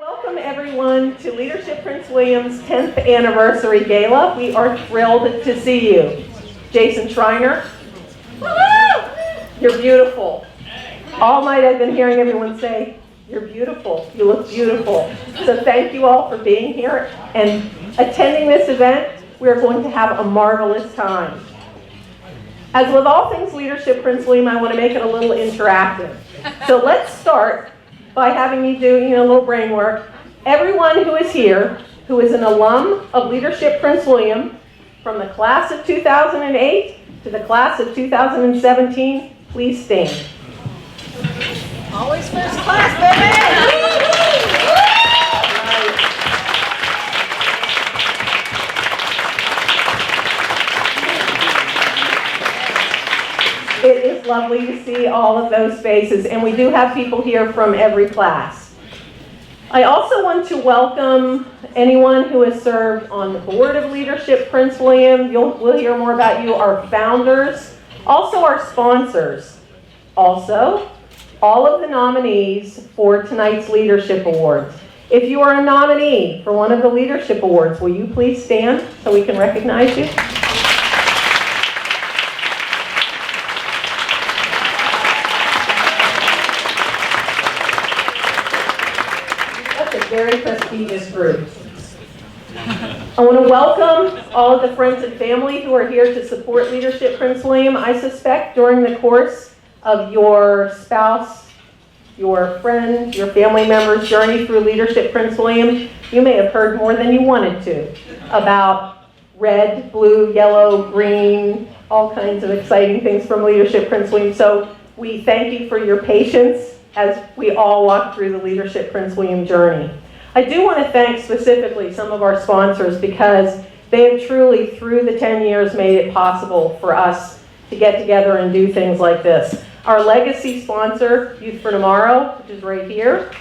Welcome everyone to Leadership Prince William's 10th anniversary gala. We are thrilled to see you. Jason Schreiner, you're beautiful. All night I've been hearing everyone say, you're beautiful, you look beautiful. So thank you all for being here and attending this event. We are going to have a marvelous time. As with all things Leadership Prince William, I want to make it a little interactive. So let's start by having me do a little brain work. Everyone who is here, who is an alum of Leadership Prince William, from the class of 2008 to the class of 2017, please stand. Always first class, baby! It is lovely to see all of those faces, and we do have people here from every class. I also want to welcome anyone who has served on the board of Leadership Prince William. We'll hear more about you, our founders, also our sponsors. Also, all of the nominees for tonight's Leadership Awards. If you are a nominee for one of the Leadership Awards, will you please stand so we can recognize you? Very prestigious group. I want to welcome all of the friends and family who are here to support Leadership Prince William. I suspect during the course of your spouse, your friend, your family member's journey through Leadership Prince William, you may have heard more than you wanted to about red, blue, yellow, green, all kinds of exciting things from Leadership Prince William. So we thank you for your patience as we all walk through the Leadership Prince William journey. I do want to thank specifically some of our sponsors because they have truly, through the 10 years, made it possible for us to get together and do things like this. Our legacy sponsor, Youth for Tomorrow, which is right here.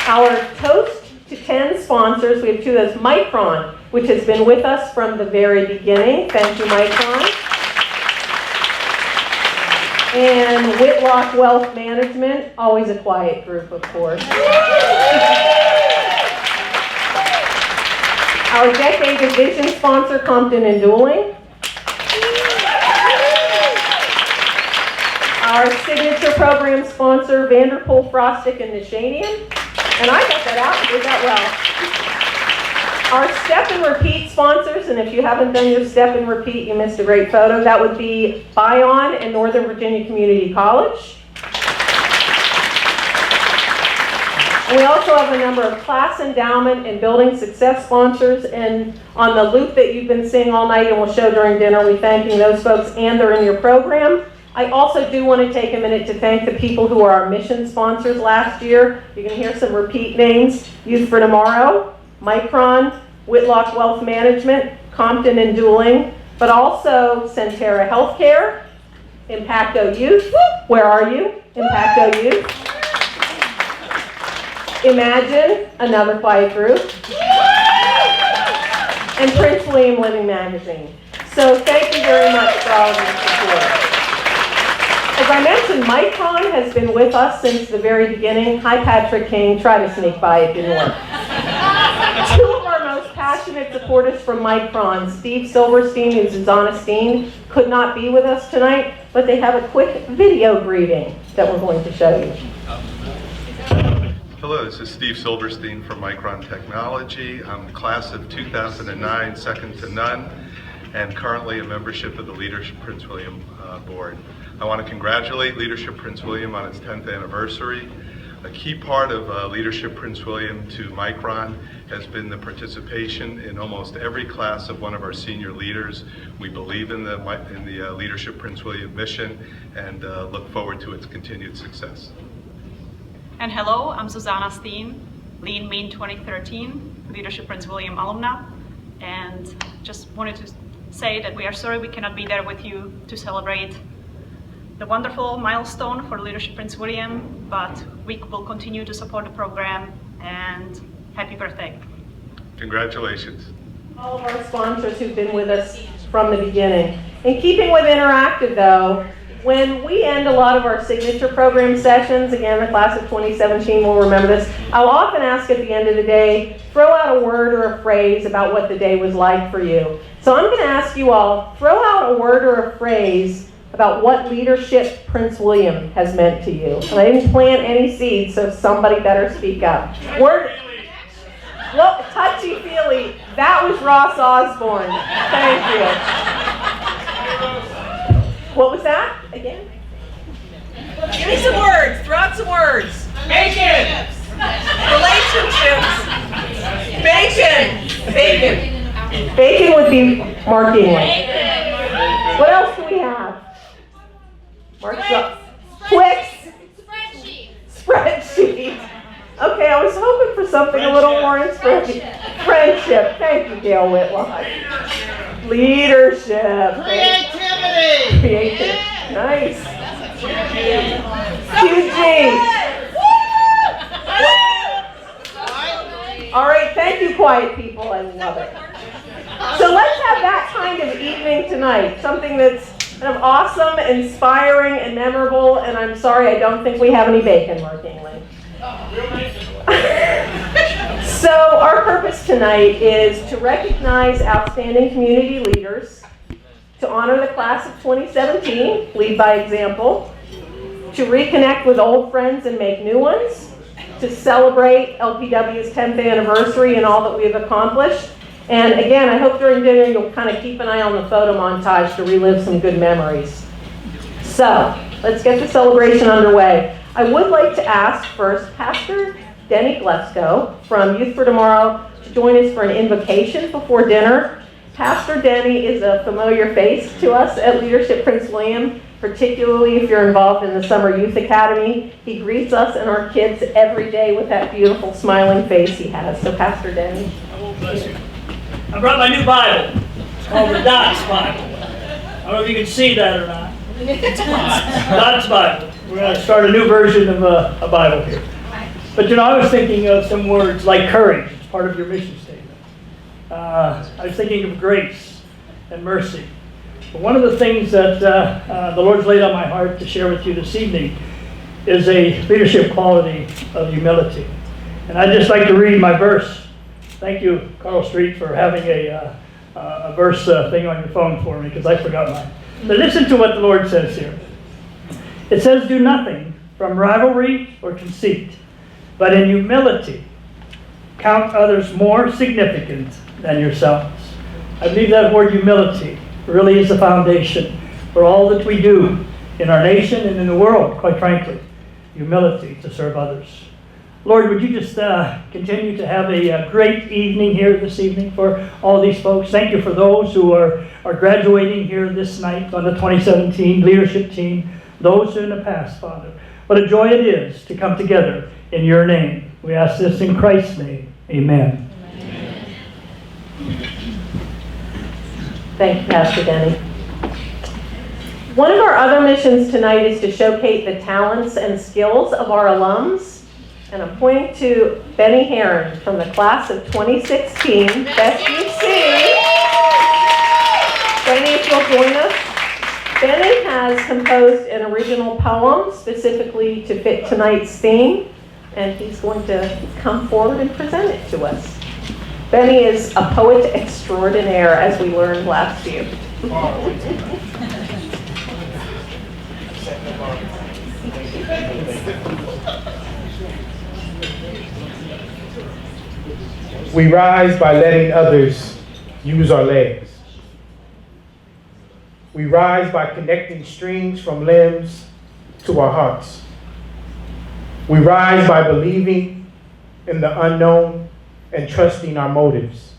Our Toast to 10 sponsors, we have two of those. Micron, which has been with us from the very beginning. Thank you, Micron. And Whitlock Wealth Management, always a quiet group, of course. Our Decade of Vision sponsor, Compton and Dueling. Our signature program sponsor, Vanderpool, Frostick, and Nishanian. And I got that out and did that well. Our Step and Repeat sponsors, and if you haven't done your Step and Repeat, you missed a great photo. That would be Bion and Northern Virginia Community College. And we also have a number of class endowment and building success sponsors. And on the loop that you've been seeing all night and we'll show during dinner, we're thanking those folks, and they're in your program. I also do want to take a minute to thank the people who are our mission sponsors last year. You can hear some repeat names: Youth for Tomorrow, Micron, Whitlock Wealth Management, Compton and Dueling, but also Centera Healthcare, Impacto Youth. Where are you? Impacto Youth. Imagine, another quiet group. And Prince William Living Magazine. So thank you very much for all of your support. As I mentioned, Micron has been with us since the very beginning. Hi, Patrick King. Try to sneak by, it didn't work. Two of our most passionate supporters from Micron, Steve Silverstein and Susanna Steen, could not be with us tonight, but they have a quick video greeting that we're going to show you. Hello, this is Steve Silverstein from Micron Technology. I'm the class of 2009, second to none, and currently a membership of the Leadership Prince William board. I want to congratulate Leadership Prince William on its 10th anniversary. A key part of Leadership Prince William to Micron has been the participation in almost every class of one of our senior leaders. We believe in the Leadership Prince William mission and look forward to its continued success. And hello, I'm Susanna Steen, Lean Mean 2013, Leadership Prince William alumna, and just wanted to say that we are sorry we cannot be there with you to celebrate the wonderful milestone for Leadership Prince William, but we will continue to support the program, and happy birthday. Congratulations. All of our sponsors who've been with us from the beginning. In keeping with interactive though, When we end a lot of our signature program sessions, again, the class of 2017 will remember this, I'll often ask at the end of the day, throw out a word or a phrase about what the day was like for you. So I'm going to ask you all, throw out a word or a phrase about what leadership Prince William has meant to you. And I didn't plant any seeds, so somebody better speak up. Word. Well, touchy-feely. That was Ross Osborne. Thank you. What was that? Again? Give me some words. Throw out some words. Bacon. Relationships. Bacon. Bacon. Bacon would be Mark England. What else do we have? Mark's up. Twix. Spreadsheet. Okay, I was hoping for something a little more inspiring. Friendship. Thank you, Gayle Whitlock. Leadership. Creativity. Creative. Nice. QG. All right, thank you, quiet people. I love it. So let's have that kind of evening tonight. Something that's kind of awesome, inspiring, and memorable. And I'm sorry, I don't think we have any bacon, Mark England. So our purpose tonight is to recognize outstanding community leaders, to honor the class of 2017, lead by example, to reconnect with old friends and make new ones, to celebrate LPW's 10th anniversary and all that we have accomplished. And again, I hope during dinner you'll kind of keep an eye on the photo montage to relive some good memories. So let's get the celebration underway. I would like to ask first Pastor Denny Glesko from Youth for Tomorrow to join us for an invocation before dinner. Pastor Denny is a familiar face to us at Leadership Prince William, particularly if you're involved in the Summer Youth Academy. He greets us and our kids every day with that beautiful smiling face he has. So Pastor Denny. Bless you. I brought my new Bible. It's called the Dots Bible. I don't know if you can see that or not. Dots Bible. We're going to start a new version of a Bible here. But you know, I was thinking of some words like courage. It's part of your mission statement. I was thinking of grace and mercy. But one of the things that the Lord's laid on my heart to share with you this evening is a leadership quality of humility. And I'd just like to read my verse. Thank you, Carl Street, for having a verse thing on your phone for me, because I forgot mine. But listen to what the Lord says here. It says, do nothing from rivalry or conceit, but in humility count others more significant than yourselves. I believe that word humility really is the foundation for all that we do in our nation and in the world, quite frankly. Humility to serve others. Lord, would you just continue to have a great evening here this evening for all these folks. Thank you for those who are graduating here this night on the 2017 leadership team, those in the past, Father. What a joy it is to come together in your name. We ask this in Christ's name. Amen. Thank you, Pastor Denny. One of our other missions tonight is to showcase the talents and skills of our alums. And I'm pointing to Benny Heron from the class of 2016. Best you see. Benny, if you'll join us. Benny has composed an original poem specifically to fit tonight's theme, and he's going to come forward and present it to us. Benny is a poet extraordinaire, as we learned last year. We rise by letting others use our legs. We rise by connecting strings from limbs to our hearts. We rise by believing in the unknown and trusting our motives.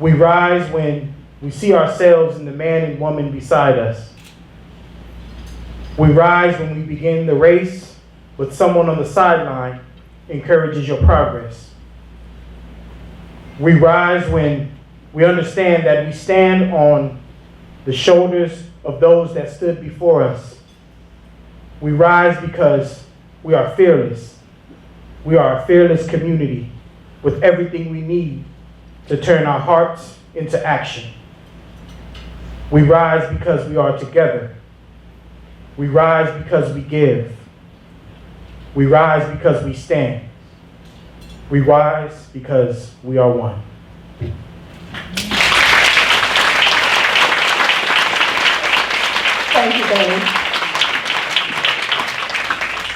We rise when we see ourselves in the man and woman beside us. We rise when we begin the race with someone on the sideline encourages your progress. We rise when we understand that we stand on the shoulders of those that stood before us. We rise because we are fearless. We are a fearless community with everything we need to turn our hearts into action. We rise because we are together We rise because we give. We rise because we stand. We rise because we are one. Thank you, Benny.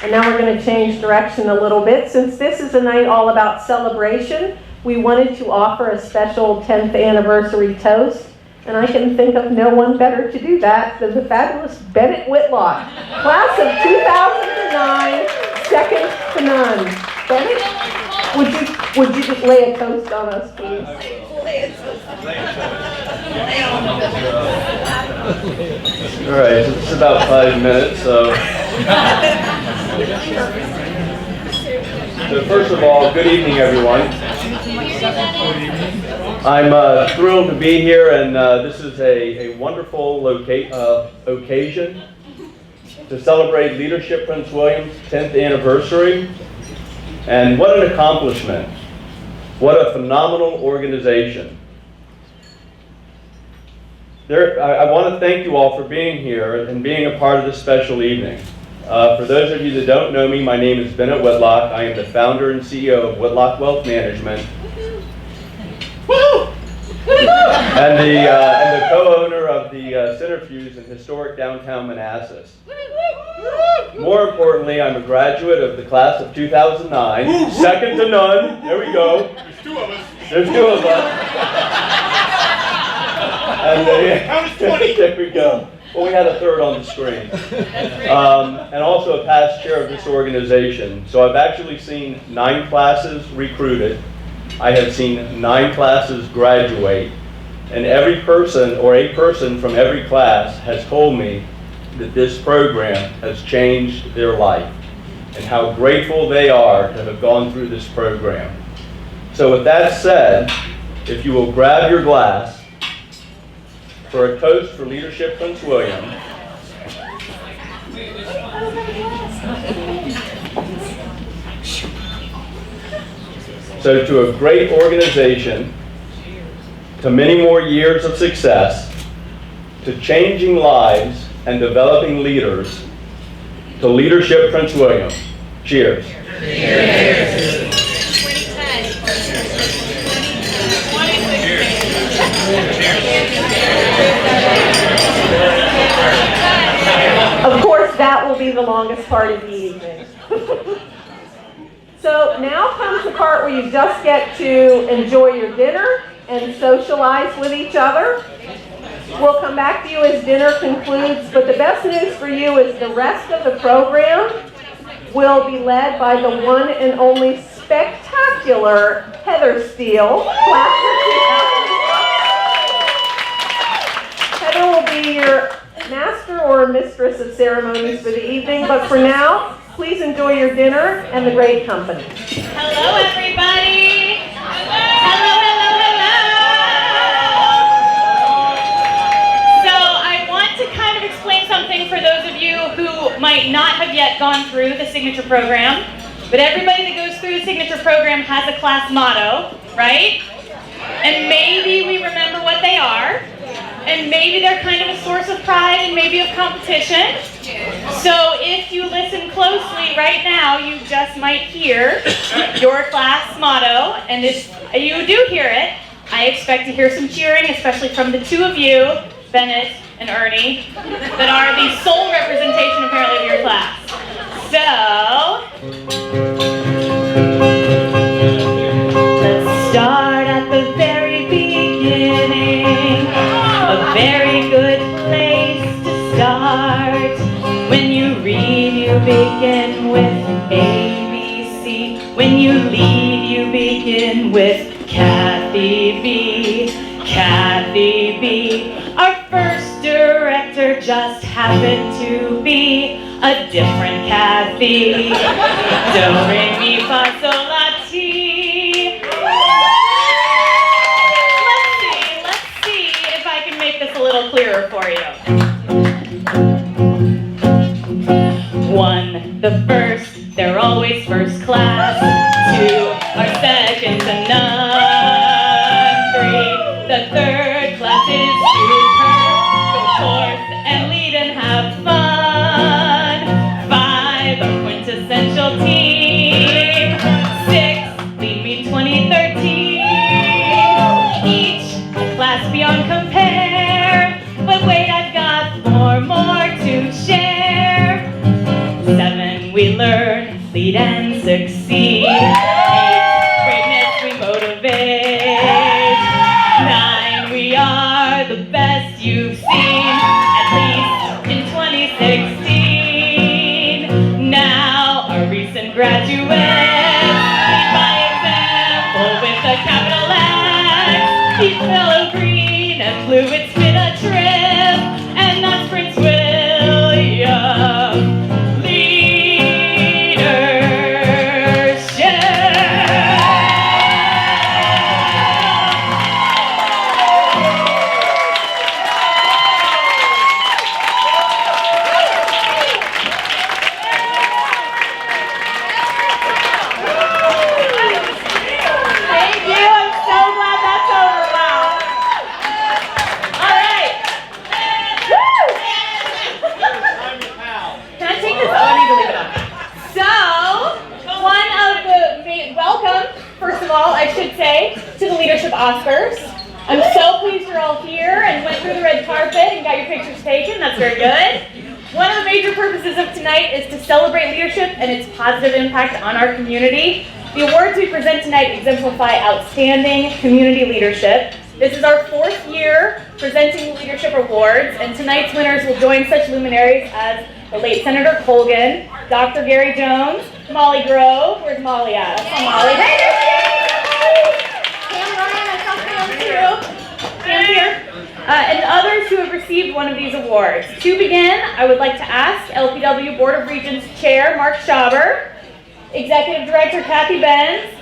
And now we're going to change direction a little bit. Since this is a night all about celebration, we wanted to offer a special 10th anniversary toast. And I can think of no one better to do that than the fabulous Bennett Whitlock, class of 2009, second to none. Bennett, would you just lay a toast on us, please? All right, it's about 5 minutes, so. So first of all, good evening, everyone. I'm thrilled to be here, and this is a wonderful occasion to celebrate Leadership Prince William's 10th anniversary. And what an accomplishment. What a phenomenal organization. I want to thank you all for being here and being a part of this special evening. For those of you that don't know me, my name is Bennett Whitlock. I am the founder and CEO of Whitlock Wealth Management. And the co-owner of the Centrifuge in historic downtown Manassas. More importantly, I'm a graduate of the class of 2009, second to none. There we go. There's two of us. There's two of us. And there we go. Well, we had a third on the screen. And also a past chair of this organization. So I've actually seen 9 classes recruited. I have seen 9 classes graduate. And every person, or a person from every class, has told me that this program has changed their life and how grateful they are to have gone through this program. So with that said, if you will grab your glass for a toast for Leadership Prince William. So to a great organization, to many more years of success, to changing lives and developing leaders, to Leadership Prince William. Cheers. Cheers. Of course, that will be the longest part of the evening. So now comes the part where you just get to enjoy your dinner and socialize with each other. We'll come back to you as dinner concludes, but the best news for you is the rest of the program will be led by the one and only spectacular Heather Steele. Heather will be your master or mistress of ceremonies for the evening, but for now, please enjoy your dinner and the great company. Hello, everybody. Hello. So I want to kind of explain something for those of you who might not have yet gone through the signature program, but everybody that goes through the signature program has a class motto, right? And maybe we remember what they are. And maybe they're kind of a source of pride and maybe of competition. So if you listen closely right now, you just might hear your class motto. And if you do hear it, I expect to hear some cheering, especially from the two of you, Bennett and Ernie, that are the sole representation apparently of your class. So, let's start at the very beginning. A very good place to start. When you read, you begin with ABC. When you lead, you begin with Kathy B. Kathy B. Our first director just happened to be a different Kathy. Do, re, mi, fa, sol, la, ti. This a little clearer for you. 1, the first, they're always first class. 2 are second to none. 3, the third class is superb. Go forth and lead and have fun. we learn, lead and succeed. 8, greatness we motivate. 9, we are the best you've seen, at least in 2016. Now, our recent graduates lead by example with a capital X. Each fellow green and blue, it's been a trip, and that's Prince William leadership. Thank you. I'm so glad that's over now. All right. Woo! Can I take this? Oh, I need to leave it on. So, one of the welcome, first of all, I should say, to the Leadership Oscars. I'm so pleased you're all here and went through the red carpet and got your pictures taken. That's very good. One of the major purposes of tonight is to celebrate leadership and its positive impact on our community. The awards we present tonight exemplify outstanding community leadership. This is our 4th year presenting the Leadership Awards, and tonight's winners will join such luminaries as the late Senator Colgan, Dr. Gary Jones, Molly Grove. Where's Molly at? I saw Molly. Hey, there she is! Pam Ryan, I saw Pam too. Pam here. And others who have received one of these awards. To begin, I would like to ask LPW Board of Regents Chair Mark Shaaber, Executive Director Kathy Benz,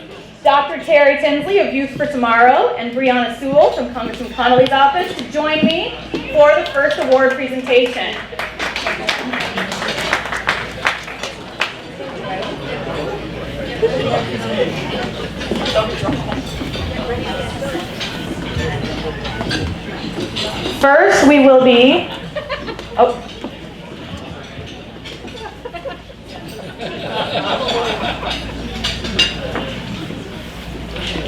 Dr. Terry Tinsley of Youth for Tomorrow, and Brianna Sewell from Congressman Connolly's office to join me for the first award presentation. First, we will be,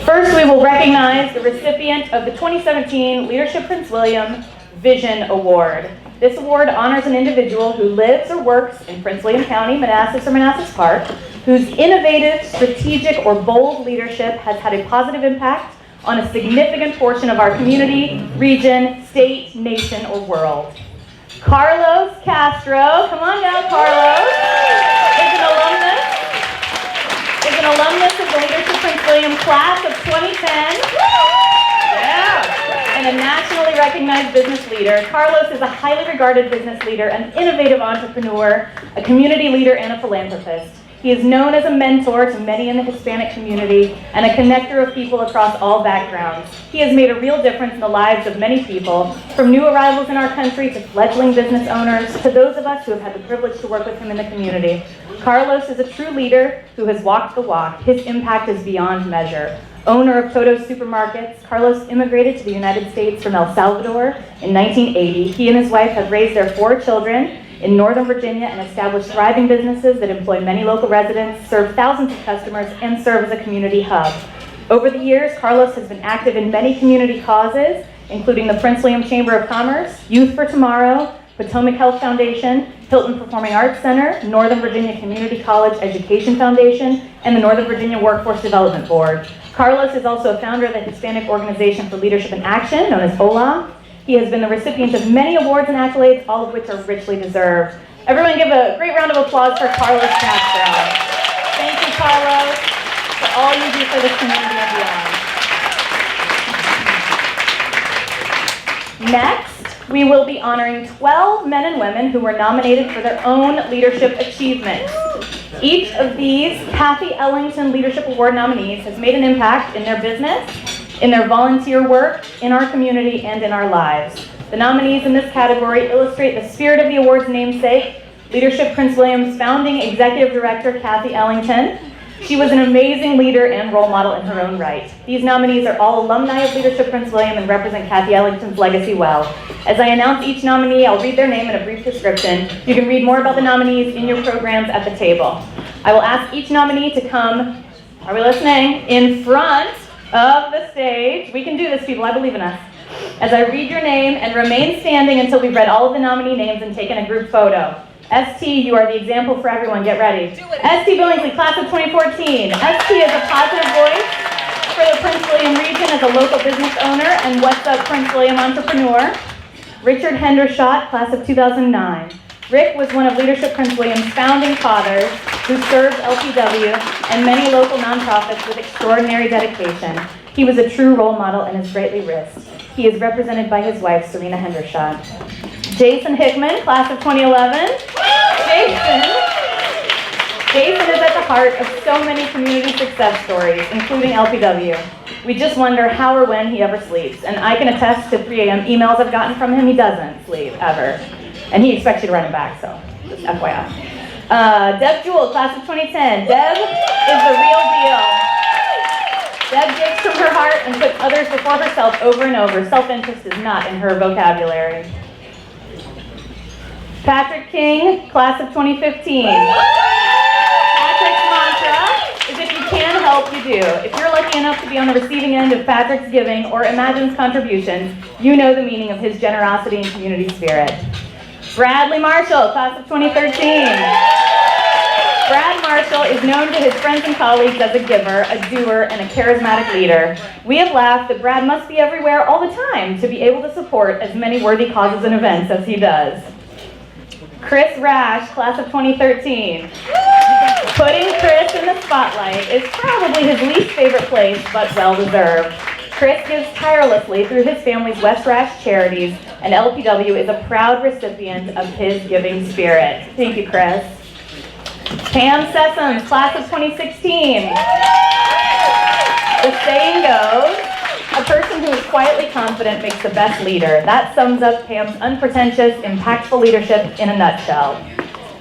First, we will recognize the recipient of the 2017 Leadership Prince William Vision Award. This award honors an individual who lives or works in Prince William County, Manassas or Manassas Park, whose innovative, strategic, or bold leadership has had a positive impact on a significant portion of our community, region, state, nation, or world. Carlos Castro, come on down, Carlos, is an alumnus of the Leadership Prince William class of 2010. Yeah, and a nationally recognized business leader. Carlos is a highly regarded business leader, an innovative entrepreneur, a community leader, and a philanthropist. He is known as a mentor to many in the Hispanic community and a connector of people across all backgrounds. He has made a real difference in the lives of many people, from new arrivals in our country to fledgling business owners, to those of us who have had the privilege to work with him in the community. Carlos is a true leader who has walked the walk. His impact is beyond measure. Owner of Toto's Supermarkets, Carlos immigrated to the United States from El Salvador in 1980. He and his wife have raised their 4 children in Northern Virginia and established thriving businesses that employ many local residents, serve thousands of customers, and serve as a community hub. Over the years, Carlos has been active in many community causes, including the Prince William Chamber of Commerce, Youth for Tomorrow, Potomac Health Foundation, Hilton Performing Arts Center, Northern Virginia Community College Education Foundation, and the Northern Virginia Workforce Development Board. Carlos is also a founder of the Hispanic Organization for Leadership in Action, known as HOLA. He has been the recipient of many awards and accolades, all of which are richly deserved. Everyone give a great round of applause for Carlos Castro. Thank you, Carlos, for all you do for this community and beyond. Next, we will be honoring 12 men and women who were nominated for their own leadership achievements. Each of these Kathy Ellington Leadership Award nominees has made an impact in their business, in their volunteer work, in our community, and in our lives. The nominees in this category illustrate the spirit of the award's namesake, Leadership Prince William's founding executive director, Kathy Ellington. She was an amazing leader and role model in her own right. These nominees are all alumni of Leadership Prince William and represent Kathy Ellington's legacy well. As I announce each nominee, I'll read their name and a brief description. You can read more about the nominees in your programs at the table. I will ask each nominee to come, are we listening, in front of the stage. We can do this, people, I believe in us. As I read your name and remain standing until we've read all of the nominee names and taken a group photo. ST, you are the example for everyone. Get ready. ST Billingsley, class of 2014. ST is a positive voice for the Prince William region as a local business owner and What's Up Prince William entrepreneur. Richard Hendershot, class of 2009. Rick was one of Leadership Prince William's founding fathers who served LPW and many local nonprofits with extraordinary dedication. He was a true role model and is greatly risked. He is represented by his wife, Serena Hendershot. Jason Hickman, class of 2011. Jason is at the heart of so many community success stories, including LPW. We just wonder how or when he ever sleeps. And I can attest to 3 a.m. emails I've gotten from him, he doesn't sleep, ever. And he expects you to run it back, so just FYI. Deb Jewell, class of 2010. Deb is the real deal. Deb gives from her heart and puts others before herself over and over. Self-interest is not in her vocabulary. Patrick King, class of 2015. Patrick's mantra is if you can help, you do. If you're lucky enough to be on the receiving end of Patrick's giving or Imagine's contributions, you know the meaning of his generosity and community spirit. Bradley Marshall, class of 2013. Brad Marshall is known to his friends and colleagues as a giver, a doer, and a charismatic leader. We have laughed that Brad must be everywhere all the time to be able to support as many worthy causes and events as he does. Chris Rash, class of 2013. Putting Chris in the spotlight is probably his least favorite place, but well-deserved. Chris gives tirelessly through his family's West Rash charities, and LPW is a proud recipient of his giving spirit. Thank you, Chris. Pam Sessoms, class of 2016. The saying goes, a person who is quietly confident makes the best leader. That sums up Pam's unpretentious, impactful leadership in a nutshell.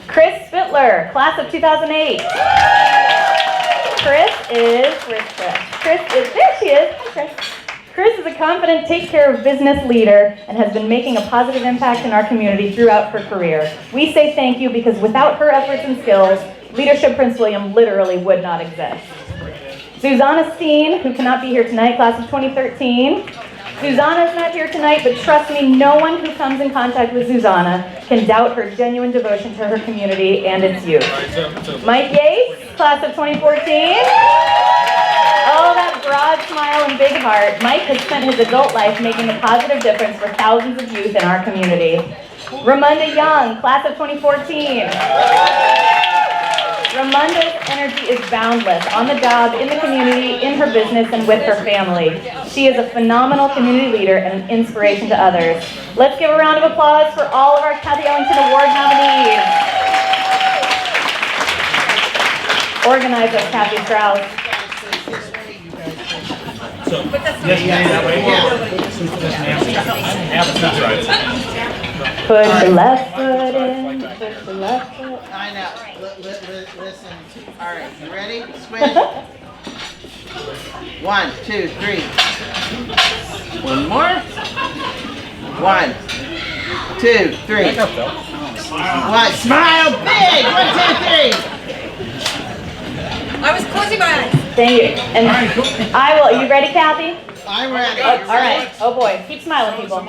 Chris Spittler, class of 2008. There she is. Hi, Chris. Chris is a confident, take-care-of business leader and has been making a positive impact in our community throughout her career. We say thank you because without her efforts and skills, Leadership Prince William literally would not exist. Susanna Steen, who cannot be here tonight, class of 2013. Susanna is not here tonight, but trust me, no one who comes in contact with Susanna can doubt her genuine devotion to her community and its youth. Mike Yates, class of 2014. Oh, that broad smile and big heart. Mike has spent his adult life making a positive difference for thousands of youth in our community. Ramonda Young, class of 2014. Ramonda's energy is boundless, on the job, in the community, in her business, and with her family. She is a phenomenal community leader and an inspiration to others. Let's give a round of applause for all of our Kathy Ellington Award nominees. Organizer Kathy Strauss. Push the left foot in, push the left foot. I know. Listen. All right, you ready? Squish. 1, 2, 3. One more. 1, 2, 3. One. Smile big. 1, 2, 3. I was closing my eyes. Thank you. And I will. You ready, Kathy? I'm ready. All right. Oh boy. Keep smiling, people.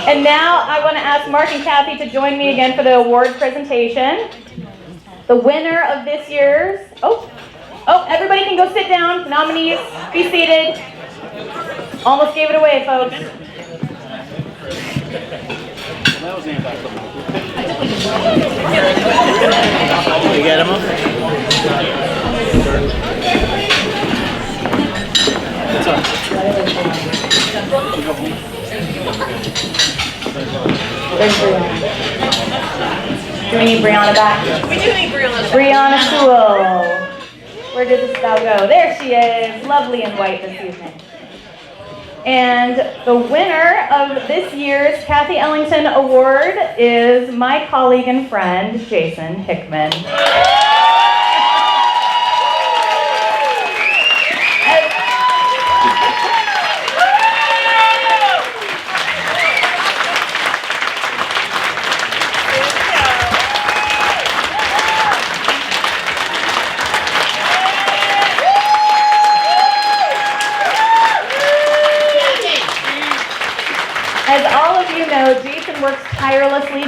And now I want to ask Mark and Kathy to join me again for the award presentation. The winner of this year's... Oh, everybody can go sit down. Nominees, be seated. Almost gave it away, folks. You get him? There's Brianna. Do we need Brianna back? We do need Brianna. Brianna Sewell. Where did this gal go? There she is, lovely and white this evening. And the winner of this year's Kathy Ellington Award is my colleague and friend, Jason Hickman.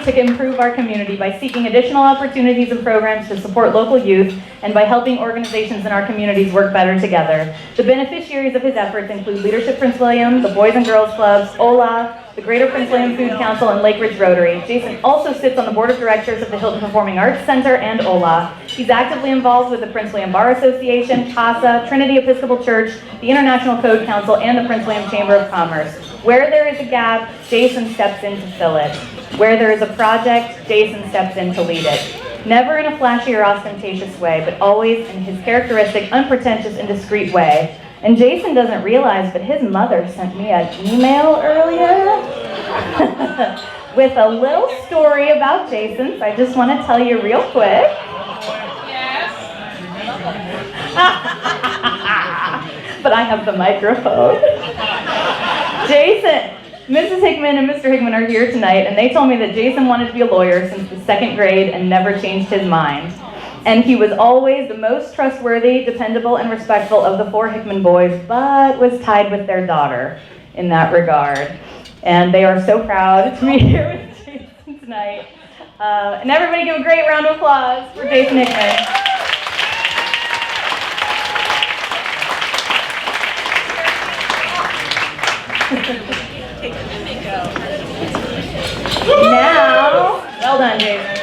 to improve our community by seeking additional opportunities and programs to support local youth and by helping organizations in our communities work better together. The beneficiaries of his efforts include Leadership Prince William, the Boys and Girls Clubs, OLA, the Greater Prince William Food Council, and Lake Ridge Rotary. Jason also sits on the board of directors of the Hilton Performing Arts Center and OLA. He's actively involved with the Prince William Bar Association, CASA, Trinity Episcopal Church, the International Code Council, and the Prince William Chamber of Commerce. Where there is a gap, Jason steps in to fill it. Where there is a project, Jason steps in to lead it. Never in a flashy or ostentatious way, but always in his characteristic, unpretentious, and discreet way. And Jason doesn't realize, but his mother sent me an email earlier with a little story about Jason, so I just want to tell you real quick. Yes. But I have the microphone. Jason, Mrs. Hickman and Mr. Hickman are here tonight, and they told me that Jason wanted to be a lawyer since the second grade and never changed his mind. And he was always the most trustworthy, dependable, and respectful of the 4 Hickman boys, but was tied with their daughter in that regard. And they are so proud to be here with Jason tonight. And everybody give a great round of applause for Jason Hickman. Now, well done, Jason.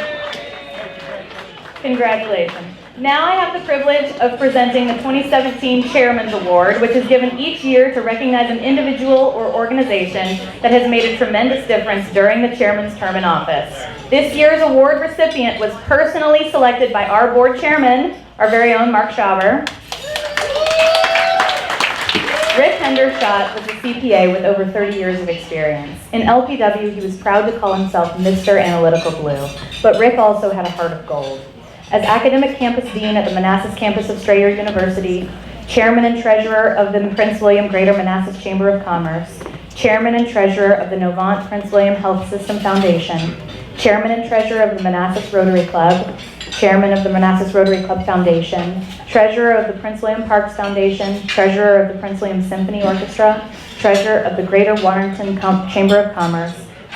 Congratulations. Now I have the privilege of presenting the 2017 Chairman's Award, which is given each year to recognize an individual or organization that has made a tremendous difference during the chairman's term in office. This year's award recipient was personally selected by our board chairman, our very own Mark Shaaber. Rick Hendershot was a CPA with over 30 years of experience. In LPW, he was proud to call himself Mr. Analytical Blue, but Rick also had a heart of gold. As Academic Campus Dean at the Manassas campus of Strayer University, Chairman and Treasurer of the Prince William Greater Manassas Chamber of Commerce, Chairman and Treasurer of the Novant Prince William Health System Foundation, Chairman and Treasurer of the Manassas Rotary Club, Chairman of the Manassas Rotary Club Foundation, Treasurer of the Prince William Parks Foundation, Treasurer of the Prince William Symphony Orchestra, Treasurer of the Greater Waterton Chamber of Commerce,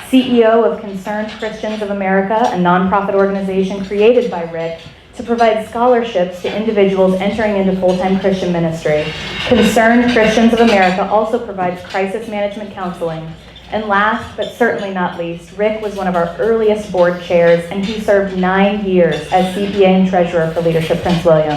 CEO of Concerned Christians of America, a nonprofit organization created by Rick to provide scholarships to individuals entering into full-time Christian ministry. Concerned Christians of America also provides crisis management counseling. And last, but certainly not least, Rick was one of our earliest board chairs, and he served 9 years as CPA and Treasurer for Leadership Prince William.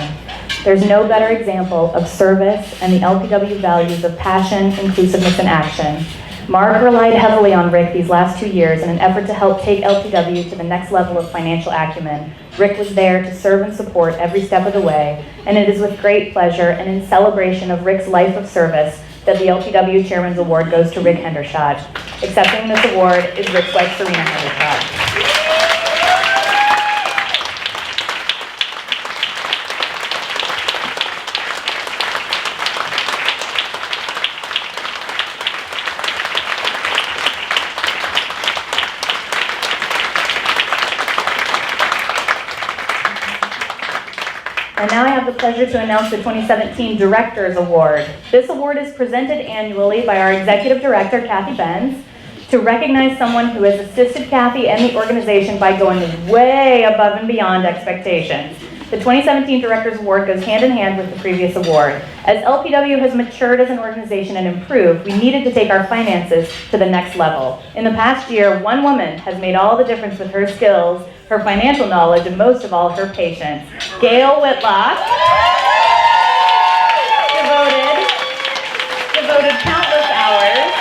There's no better example of service and the LPW values of passion, inclusiveness, and action. Mark relied heavily on Rick these last 2 years in an effort to help take LPW to the next level of financial acumen. Rick was there to serve and support every step of the way, and it is with great pleasure and in celebration of Rick's life of service that the LPW Chairman's Award goes to Rick Hendershot. Accepting this award is Rick's wife, Serena Hendershot. And now I have the pleasure to announce the 2017 Directors Award. This award is presented annually by our Executive Director, Kathy Benz, to recognize someone who has assisted Kathy and the organization by going way above and beyond expectations. The 2017 Directors Award goes hand in hand with the previous award. As LPW has matured as an organization and improved, we needed to take our finances to the next level. In the past year, one woman has made all the difference with her skills, her financial knowledge, and most of all, her patience. Gayle Whitlock devoted countless hours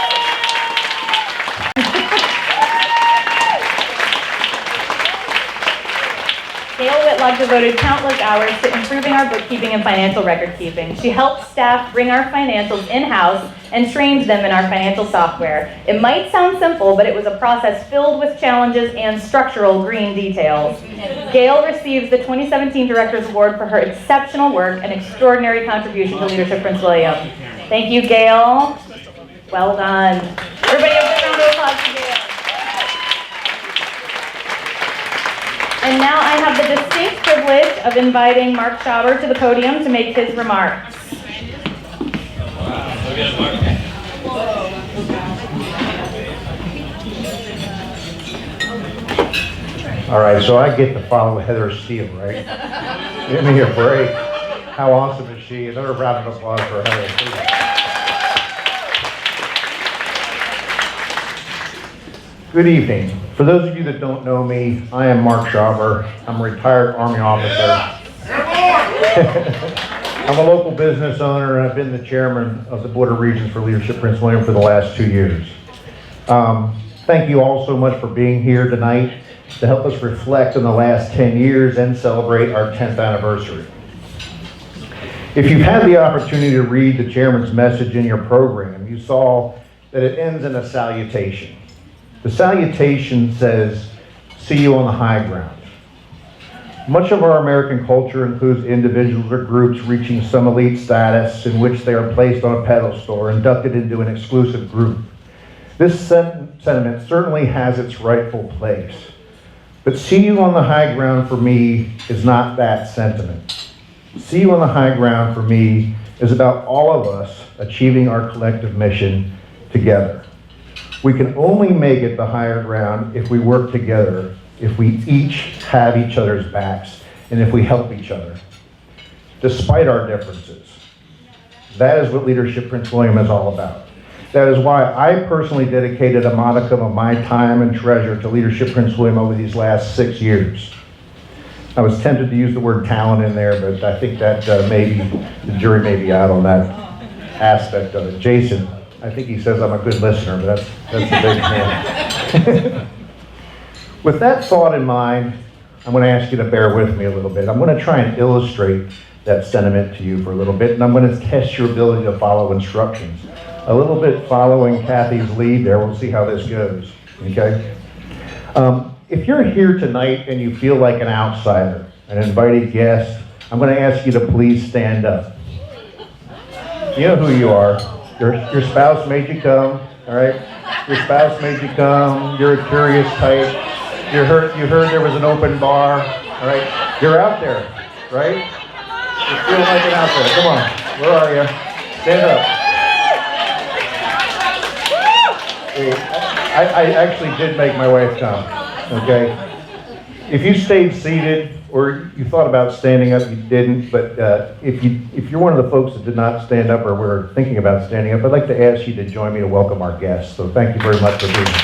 Gayle Whitlock devoted countless hours to improving our bookkeeping and financial record keeping. She helped staff bring our financials in-house and trained them in our financial software. It might sound simple, but it was a process filled with challenges and structural green details. Gayle receives the 2017 Directors Award for her exceptional work and extraordinary contribution to Leadership Prince William. Thank you, Gayle. Well done. Everybody give a round of applause for Gayle. And now I have the distinct privilege of inviting Mark Shaaber to the podium to make his remarks. All right, so I get to follow Heather Steele, right? Give me a break. How awesome is she? Another round of applause for Heather Steele. Good evening. For those of you that don't know me, I am Mark Shaaber. I'm a retired Army officer. I'm a local business owner, and I've been the chairman of the Board of Regents for Leadership Prince William for the last 2 years. Thank you all so much for being here tonight to help us reflect on the last 10 years and celebrate our 10th anniversary. If you've had the opportunity to read the chairman's message in your program, you saw that it ends in a salutation. The salutation says, "See you on the high ground." Much of our American culture includes individuals or groups reaching some elite status in which they are placed on a pedestal or inducted into an exclusive group. This sentiment certainly has its rightful place. But see you on the high ground for me is not that sentiment. See you on the high ground for me is about all of us achieving our collective mission together. We can only make it the higher ground if we work together, if we each have each other's backs, and if we help each other, despite our differences. That is what Leadership Prince William is all about. That is why I personally dedicated a modicum of my time and treasure to Leadership Prince William over these last 6 years. I was tempted to use the word talent in there, but I think that maybe the jury may be out on that aspect of it. Jason, I think he says I'm a good listener, but that's a big thing. With that thought in mind, I'm going to ask you to bear with me a little bit. I'm going to try and illustrate that sentiment to you for a little bit, and I'm going to test your ability to follow instructions. A little bit following Kathy's lead there, we'll see how this goes, okay? If you're here tonight and you feel like an outsider, an invited guest, I'm going to ask you to please stand up. You know who you are. Your spouse made you come, all right? Your spouse made you come. You're a curious type. You heard there was an open bar, all right? You're out there, right? You feel like an out there. Come on, where are you? Stand up. I actually did make my wife come, okay? If you stayed seated or you thought about standing up, you didn't, but if you're one of the folks that did not stand up or were thinking about standing up, I'd like to ask you to join me to welcome our guests. So thank you very much for being here.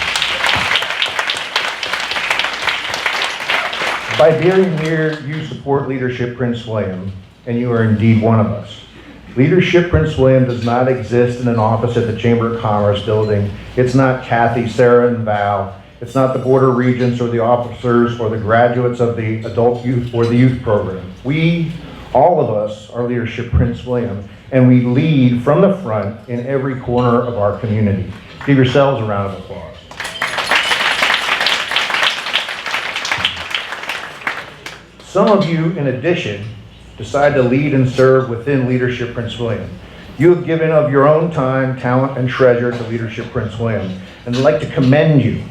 By being here, you support Leadership Prince William, and you are indeed one of us. Leadership Prince William does not exist in an office at the Chamber of Commerce building. It's not Kathy, Sarah, and Val. It's not the Board of Regents or the officers or the graduates of the adult youth or the youth program. We, all of us, are Leadership Prince William, and we lead from the front in every corner of our community. Give yourselves a round of applause. Some of you, in addition, decide to lead and serve within Leadership Prince William. You have given of your own time, talent, and treasure to Leadership Prince William, and I'd like to commend you,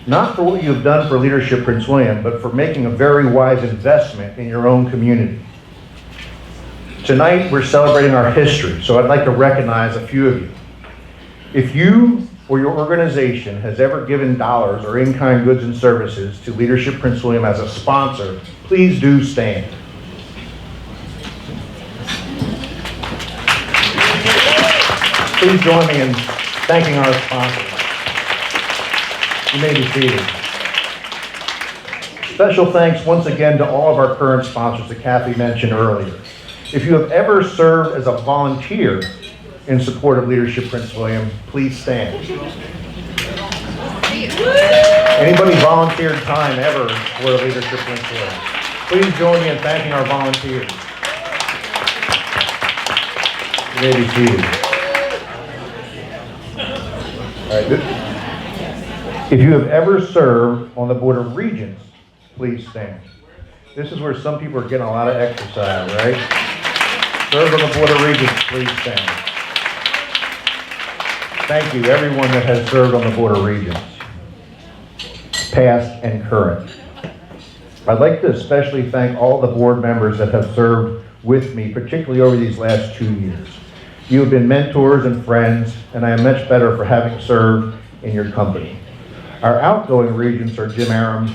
not for what you have done for Leadership Prince William, but for making a very wise investment in your own community. Tonight, we're celebrating our history, so I'd like to recognize a few of you. If you or your organization has ever given dollars or in-kind goods and services to Leadership Prince William as a sponsor, please do stand. Please join me in thanking our sponsors. You may be seated. Special thanks once again to all of our current sponsors that Kathy mentioned earlier. If you have ever served as a volunteer in support of Leadership Prince William, please stand. Anybody volunteered time ever in support of Leadership Prince William? Please join me in thanking our volunteers. You may be seated. All right. If you have ever served on the Board of Regents, please stand. This is where some people are getting a lot of exercise, right? Serve on the Board of Regents, please stand. Thank you, everyone that has served on the Board of Regents, past and current. I'd like to especially thank all the board members that have served with me, particularly over these last 2 years. You have been mentors and friends, and I am much better for having served in your company. Our outgoing regents are Jim Aram,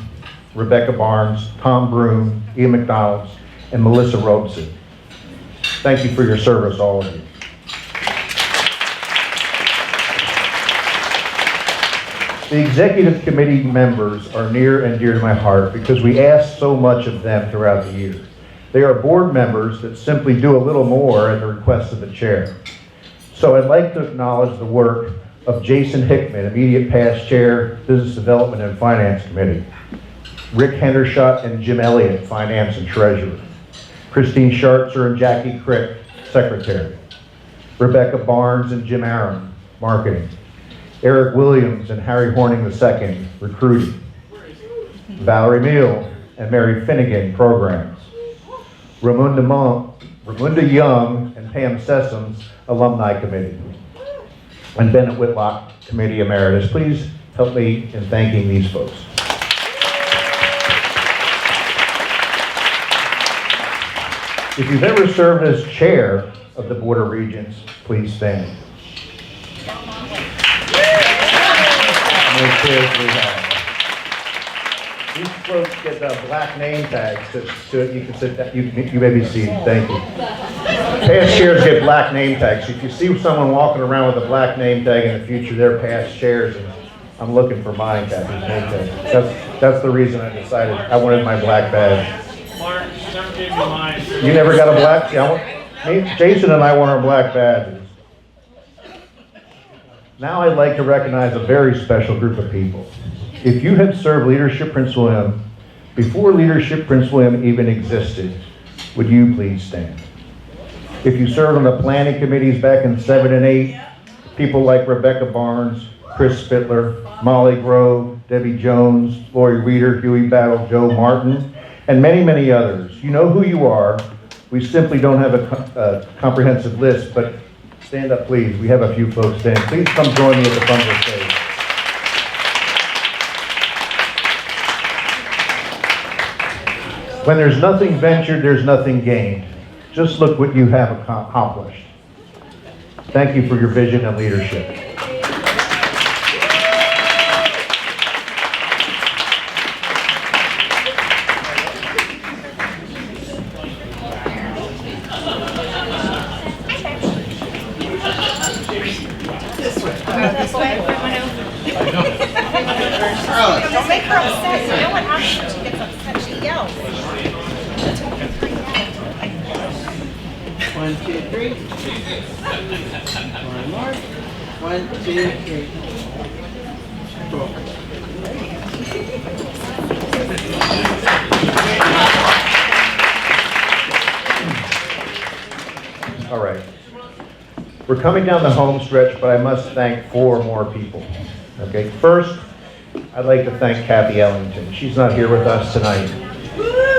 Rebecca Barnes, Tom Broom, Ian McDonald, and Melissa Robeson. Thank you for your service, all of you. The executive committee members are near and dear to my heart because we ask so much of them throughout the year. They are board members that simply do a little more at the request of the chair. So I'd like to acknowledge the work of Jason Hickman, immediate past chair, Business Development and Finance Committee. Rick Hendershot and Jim Elliott, Finance and Treasurer. Christine Schartzer and Jackie Crick, Secretary. Rebecca Barnes and Jim Aaron, Marketing. Eric Williams and Harry Horning II, Recruiting. Valerie Meal and Mary Finnegan, Programs. Ramunda Young and Pam Sessoms, Alumni Committee. And Bennett Whitlock, Committee Emeritus. Please help me in thanking these folks. If you've ever served as chair of the Board of Regents, please stand. These folks get black name tags so you can sit down. You may be seated. Thank you. Past chairs get black name tags. If you see someone walking around with a black name tag in the future, they're past chairs, and I'm looking for mine, Kathy's name tag. That's the reason I decided I wanted my black badge. Mark, never gave me mine. You never got a black? Yeah, Jason and I want our black badges. Now I'd like to recognize a very special group of people. If you had served Leadership Prince William before Leadership Prince William even existed, would you please stand? If you served on the planning committees back in 7 and 8, people like Rebecca Barnes, Chris Spittler, Molly Grove, Debbie Jones, Lori Reeder, Huey Battle, Joe Martin, and many, many others. You know who you are. We simply don't have a comprehensive list, but stand up, please. We have a few folks standing. Please come join me at the front of the stage. When there's nothing ventured, there's nothing gained. Just look what you have accomplished. Thank you for your vision and leadership. Don't make her upset. You know what happens when she gets upset? She yells. 1, 2, 3. One more. 1, 2, 3. All right. We're coming down the home stretch, but I must thank 4 more people. Okay, first, I'd like to thank Kathy Ellington. She's not here with us tonight.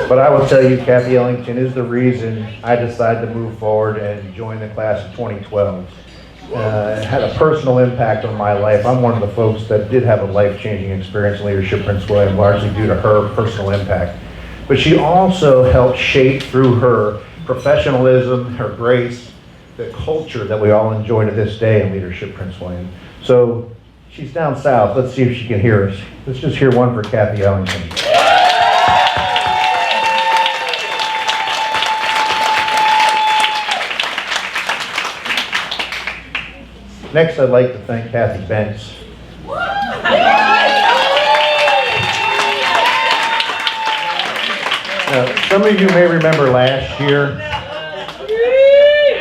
But I will tell you, Kathy Ellington is the reason I decided to move forward and join the class of 2012. It had a personal impact on my life. I'm one of the folks that did have a life-changing experience in Leadership Prince William, largely due to her personal impact. But she also helped shape through her professionalism, her grace, the culture that we all enjoy to this day in Leadership Prince William. So she's down south. Let's see if she can hear us. Let's just hear one for Kathy Ellington. Next, I'd like to thank Kathy Bentz. Now, some of you may remember last year,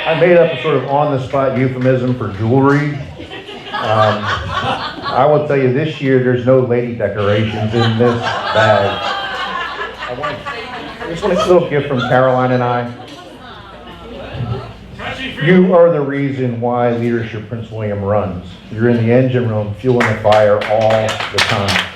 I made up a sort of on-the-spot euphemism for jewelry. I will tell you, this year there's no lady decorations in this bag. This one's a little gift from Caroline and I. You are the reason why Leadership Prince William runs. You're in the engine room, fueling the fire all the time.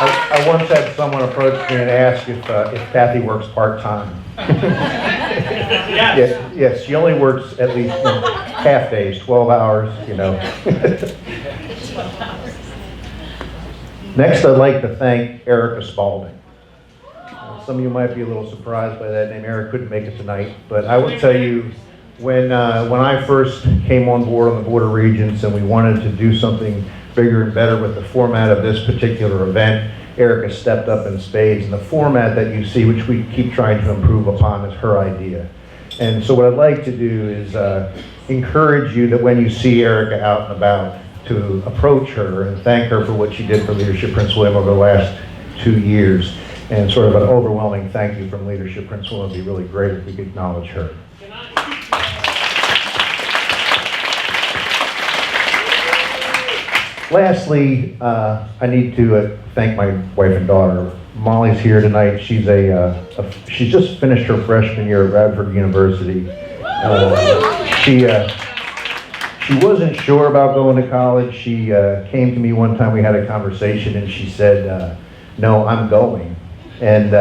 I once had someone approach me and ask if Kathy works part-time. Yes, she only works at least half days, 12 hours, you know. Next, I'd like to thank Erica Spalding. Some of you might be a little surprised by that name. Eric couldn't make it tonight, but I will tell you, when I first came on board on the Board of Regents and we wanted to do something bigger and better with the format of this particular event, Erica stepped up in spades, and the format that you see, which we keep trying to improve upon, is her idea. And so what I'd like to do is encourage you that when you see Erica out and about, to approach her and thank her for what she did for Leadership Prince William over the last 2 years. And sort of an overwhelming thank you from Leadership Prince William would be really great if we could acknowledge her. Lastly, I need to thank my wife and daughter. Molly's here tonight. She's she's just finished her freshman year at Radford University. She wasn't sure about going to college. She came to me one time, we had a conversation, and she said, no, I'm going. And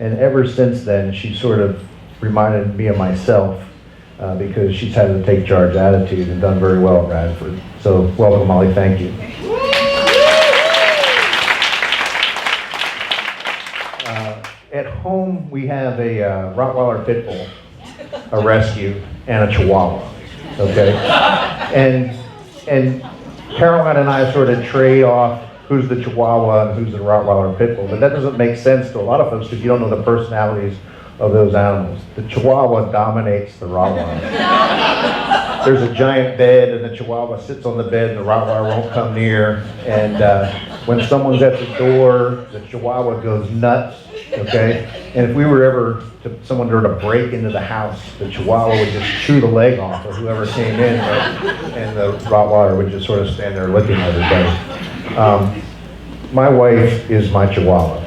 ever since then, she sort of reminded me of myself because she's had a take charge attitude and done very well at Radford. So welcome, Molly, thank you. At home, we have a Rottweiler Pit Bull, a rescue, and a Chihuahua. Okay, and Caroline and I sort of trade off who's the Chihuahua and who's the Rottweiler Pit Bull, but that doesn't make sense to a lot of folks because you don't know the personalities of those animals. The Chihuahua dominates the Rottweiler. There's a giant bed and the Chihuahua sits on the bed and the Rottweiler won't come near, and when someone's at the door, the Chihuahua goes nuts. Okay, and if we were ever someone were to break into the house, the Chihuahua would just chew the leg off of whoever came in, and the Rottweiler would just sort of stand there looking at everybody. My wife is my Chihuahua.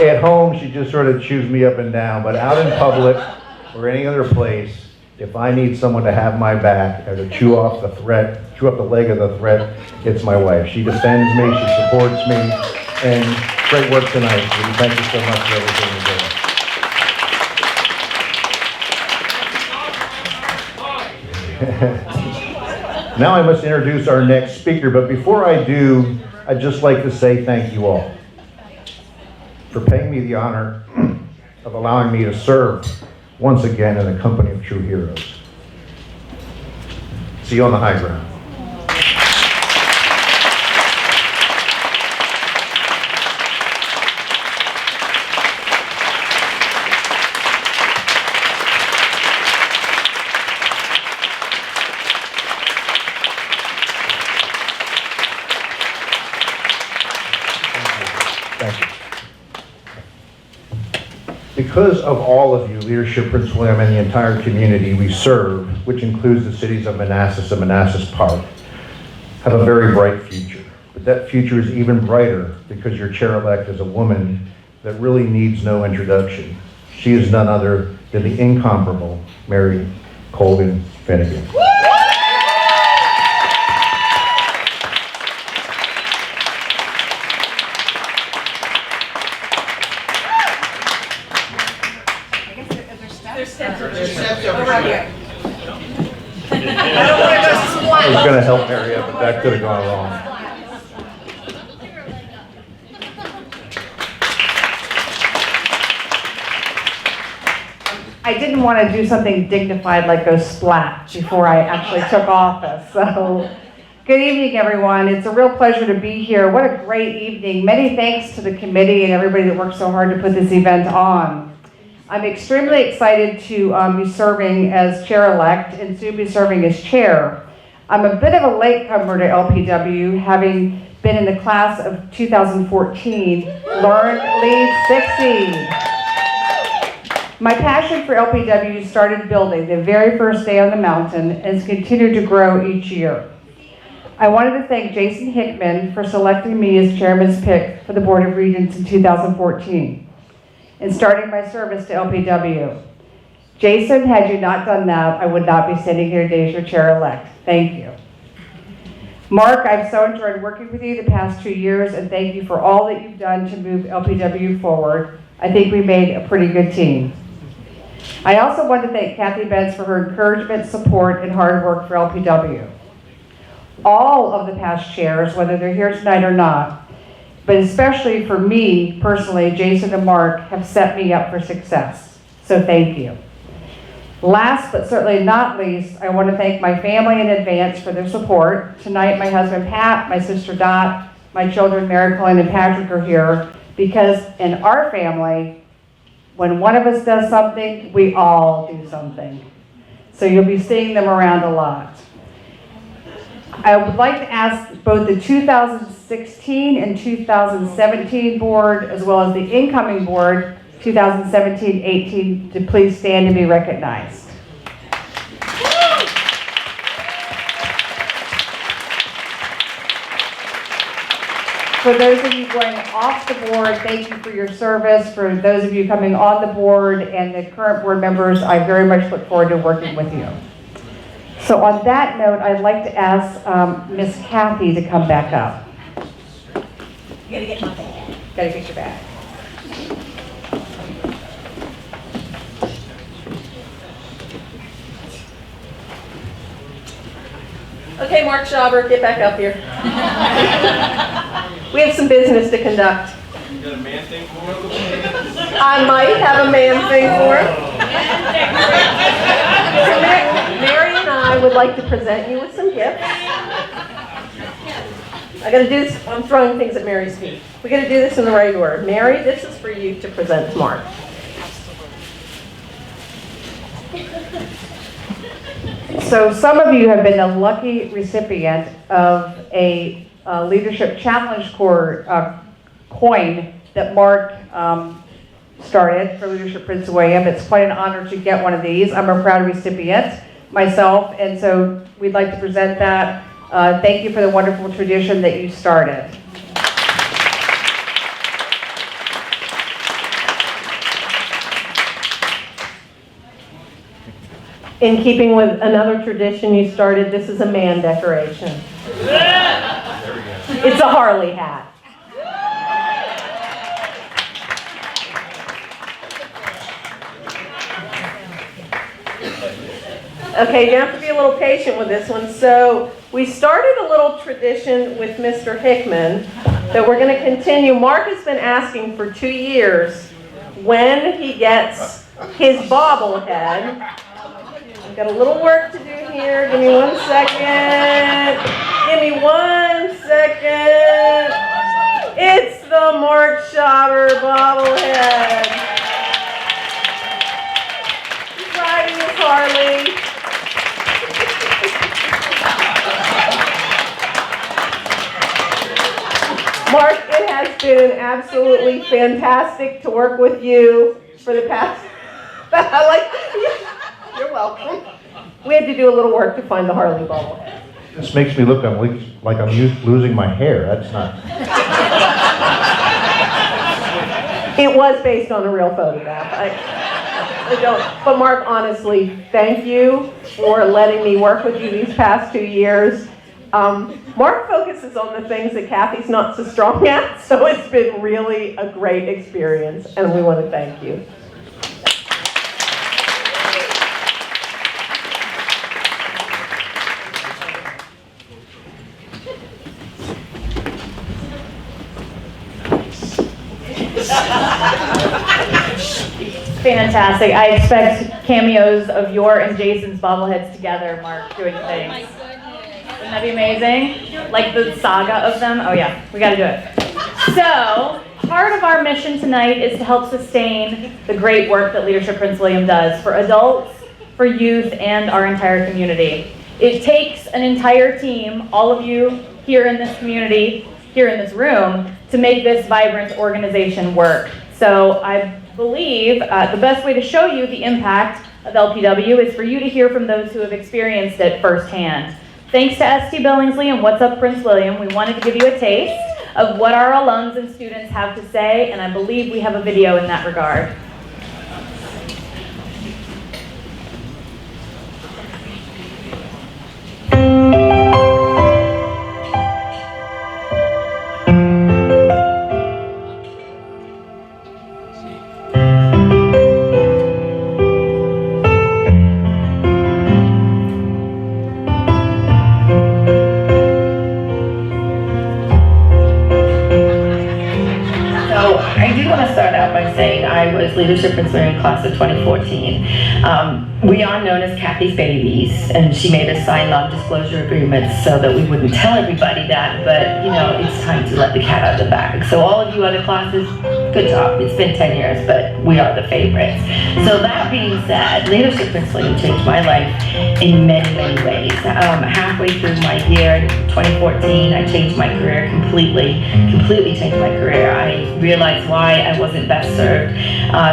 At home, she just sort of chews me up and down, but out in public or any other place, if I need someone to have my back or to chew up the leg of the threat, it's my wife. She defends me, she supports me, and great work tonight. Thank you so much for everything you're doing. Now I must introduce our next speaker, but before I do, I'd just like to say thank you all for paying me the honor of allowing me to serve once again in the company of true heroes. See you on the high ground. Thank you. Because of all of you, Leadership Prince William, and the entire community we serve, which includes the cities of Manassas and Manassas Park, have a very bright future. But that future is even brighter because your chair-elect is a woman that really needs no introduction. She is none other than the incomparable Mary Colgan Finnegan. I was going to help Mary up, but that could have gone wrong. I didn't want to do something dignified like go splat before I actually took office. So, good evening, everyone. It's a real pleasure to be here. What a great evening. Many thanks to the committee and everybody that worked so hard to put this event on. I'm extremely excited to be serving as chair-elect and soon be serving as chair. I'm a bit of a latecomer to LPW, having been in the class of 2014, Learn, Lead, Succeed. My passion for LPW started building the very first day on the mountain and has continued to grow each year. I wanted to thank Jason Hickman for selecting me as chairman's pick for the Board of Regents in 2014 and starting my service to LPW. Jason, had you not done that, I would not be sitting here today as your chair-elect. Thank you. Mark, I've so enjoyed working with you the past 2 years, and thank you for all that you've done to move LPW forward. I think we made a pretty good team. I also want to thank Kathy Benz for her encouragement, support, and hard work for LPW. all of the past chairs, whether they're here tonight or not, but especially for me personally, Jason and Mark have set me up for success. So thank you. Last but certainly not least, I want to thank my family in advance for their support. Tonight, my husband Pat, my sister Dot, my children Mary Colleen and Patrick are here because in our family, when one of us does something, we all do something. So you'll be seeing them around a lot. I would like to ask both the 2016 and 2017 board, as well as the incoming board, 2017-18, to please stand and be recognized. For those of you going off the board, thank you for your service. For those of you coming on the board and the current board members, I very much look forward to working with you. So on that note, I'd like to ask Miss Kathy to come back up. You gotta get my bag. Gotta get your bag. Okay, Mark Shaaber, get back up here. We have some business to conduct. You got a man thing for him? I might have a man thing for him. So Mary and I would like to present you with some gifts. I gotta do this, I'm throwing things at Mary's feet. We gotta do this in the right order. Mary, this is for you to present to Mark. So some of you have been a lucky recipient of a Leadership Challenge coin that Mark started for Leadership Prince William. It's quite an honor to get one of these. I'm a proud recipient myself, and so we'd like to present that. Thank you for the wonderful tradition that you started. In keeping with another tradition you started, this is a man decoration. It's a Harley hat. Okay, you have to be a little patient with this one. So we started a little tradition with Mr. Hickman that we're going to continue. Mark has been asking for 2 years when he gets his bobblehead. I've got a little work to do here. Give me 1 second. Give me 1 second. It's the Mark Shaaber bobblehead. He's riding his Harley. Mark, it has been absolutely fantastic to work with you for the past. You're welcome. We had to do a little work to find the Harley bobblehead. This makes me look like I'm losing my hair. That's not. It was based on a real photograph. I don't. But Mark, honestly, thank you for letting me work with you these past 2 years. Mark focuses on the things that Kathy's not so strong at, so it's been really a great experience, and we want to thank you. Fantastic. I expect cameos of your and Jason's bobbleheads together, Mark, doing things. Wouldn't that be amazing? Like the saga of them? Oh yeah, we gotta do it. So, part of our mission tonight is to help sustain the great work that Leadership Prince William does for adults, for youth, and our entire community. It takes an entire team, all of you here in this community, here in this room, to make this vibrant organization work. So I believe the best way to show you the impact of LPW is for you to hear from those who have experienced it firsthand. Thanks to ST Billingsley and What's Up Prince William, we wanted to give you a taste of what our alums and students have to say, and I believe we have a video in that regard. saying, I was Leadership Prince William class of 2014. We are known as Kathy's babies, and she made us sign non-disclosure agreements so that we wouldn't tell everybody that, but it's time to let the cat out of the bag. So all of you other classes, good job. It's been 10 years, but we are the favorites. So that being said, Leadership Prince William changed my life in many, many ways. Halfway through my year, 2014, I changed my career completely changed my career. I realized why I wasn't best served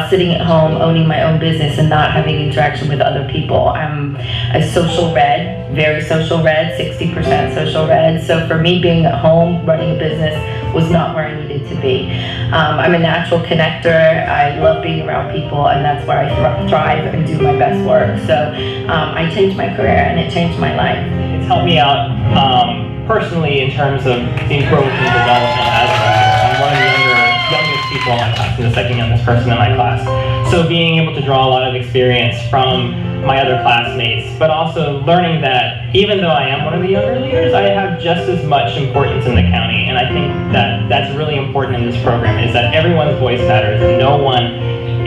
sitting at home, owning my own business and not having interaction with other people. I'm a social red, very social red, 60% social red. So for me, being at home, running a business was not where I needed to be. I'm a natural connector. I love being around people, and that's where I thrive and do my best work. So I changed my career, and it changed my life. It's helped me out personally in terms of being growth and development as a leader. I'm one of the youngest people in my class, and the second youngest person in my class. So being able to draw a lot of experience from my other classmates, but also learning that even though I am one of the younger leaders, I have just as much importance in the county. And I think that that's really important in this program, is that everyone's voice matters. No one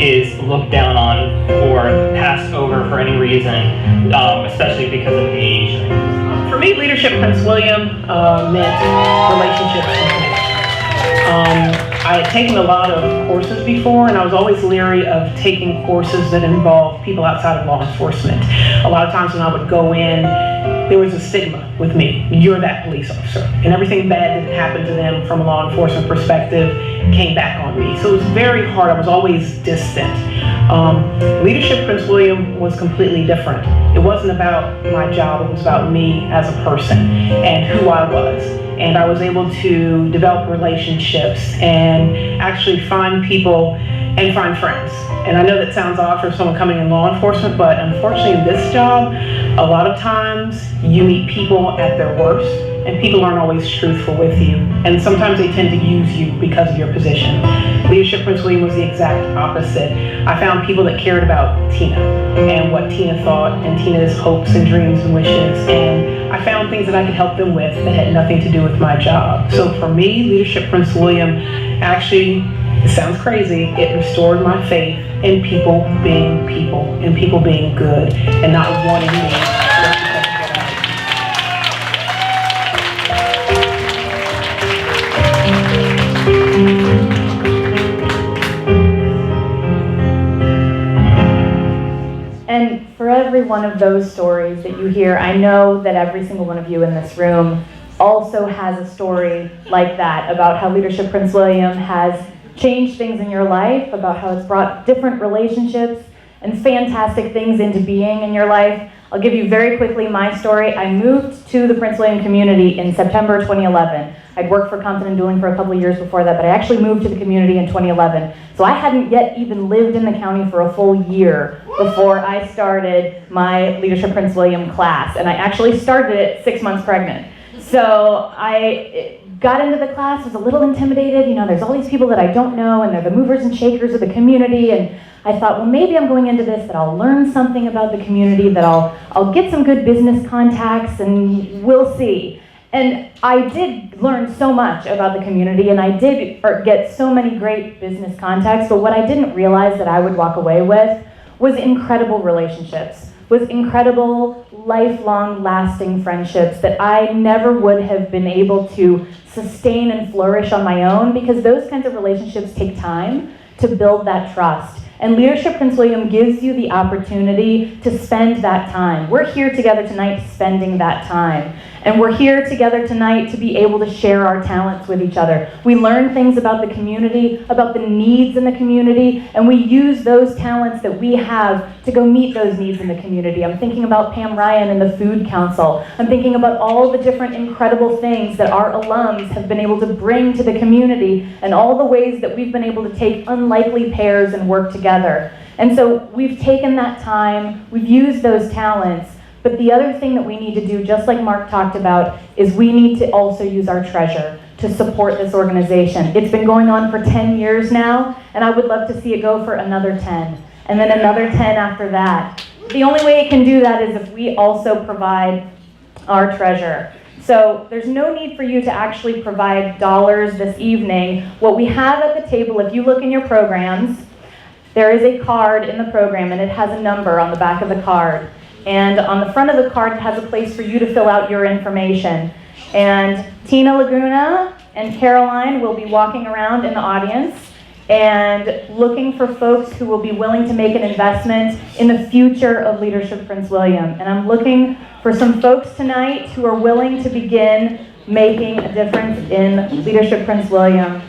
is looked down on or passed over for any reason, especially because of age. For me, Leadership Prince William meant relationships and connections. I had taken a lot of courses before, and I was always leery of taking courses that involved people outside of law enforcement. A lot of times when I would go in, there was a stigma with me. You're that police officer. And everything bad that happened to them from a law enforcement perspective came back on me. So it was very hard. I was always distant. Leadership Prince William was completely different. It wasn't about my job. It was about me as a person and who I was. And I was able to develop relationships and actually find people and find friends. And I know that sounds odd for someone coming in law enforcement, but unfortunately in this job, a lot of times you meet people at their worst, and people aren't always truthful with you. And sometimes they tend to use you because of your position. Leadership Prince William was the exact opposite. I found people that cared about Tina and what Tina thought and Tina's hopes and dreams and wishes. And I found things that I could help them with that had nothing to do with my job. So for me, Leadership Prince William actually, it sounds crazy, it restored my faith in people being people and people being good and not wanting me to let you get out. And for every one of those stories that you hear, I know that every single one of you in this room also has a story like that about how Leadership Prince William has changed things in your life, about how it's brought different relationships and fantastic things into being in your life. I'll give you very quickly my story. I moved to the Prince William community in September 2011. I'd worked for Compton and Dueling for a couple of years before that, but I actually moved to the community in 2011. So I hadn't yet even lived in the county for a full year before I started my Leadership Prince William class. And I actually started it 6 months pregnant. So I got into the class, was a little intimidated. You know, there's all these people that I don't know, and they're the movers and shakers of the community. And I thought, well, maybe I'm going into this that I'll learn something about the community, that I'll get some good business contacts, and we'll see. And I did learn so much about the community, and I did get so many great business contacts, but what I didn't realize that I would walk away with was incredible relationships, was incredible, lifelong, lasting friendships that I never would have been able to sustain and flourish on my own, because those kinds of relationships take time to build that trust. And Leadership Prince William gives you the opportunity to spend that time. We're here together tonight spending that time. And we're here together tonight to be able to share our talents with each other. We learn things about the community, about the needs in the community, and we use those talents that we have to go meet those needs in the community. I'm thinking about Pam Ryan and the Food Council. I'm thinking about all the different incredible things that our alums have been able to bring to the community, and all the ways that we've been able to take unlikely pairs and work together. And so we've taken that time, we've used those talents. But the other thing that we need to do, just like Mark talked about, is we need to also use our treasure to support this organization. It's been going on for 10 years now, and I would love to see it go for another 10, and then another 10 after that. The only way it can do that is if we also provide our treasure. So there's no need for you to actually provide dollars this evening. What we have at the table, if you look in your programs, there is a card in the program, and it has a number on the back of the card. And on the front of the card, it has a place for you to fill out your information. And Tina Laguna and Caroline will be walking around in the audience and looking for folks who will be willing to make an investment in the future of Leadership Prince William. And I'm looking for some folks tonight who are willing to begin making a difference in Leadership Prince William.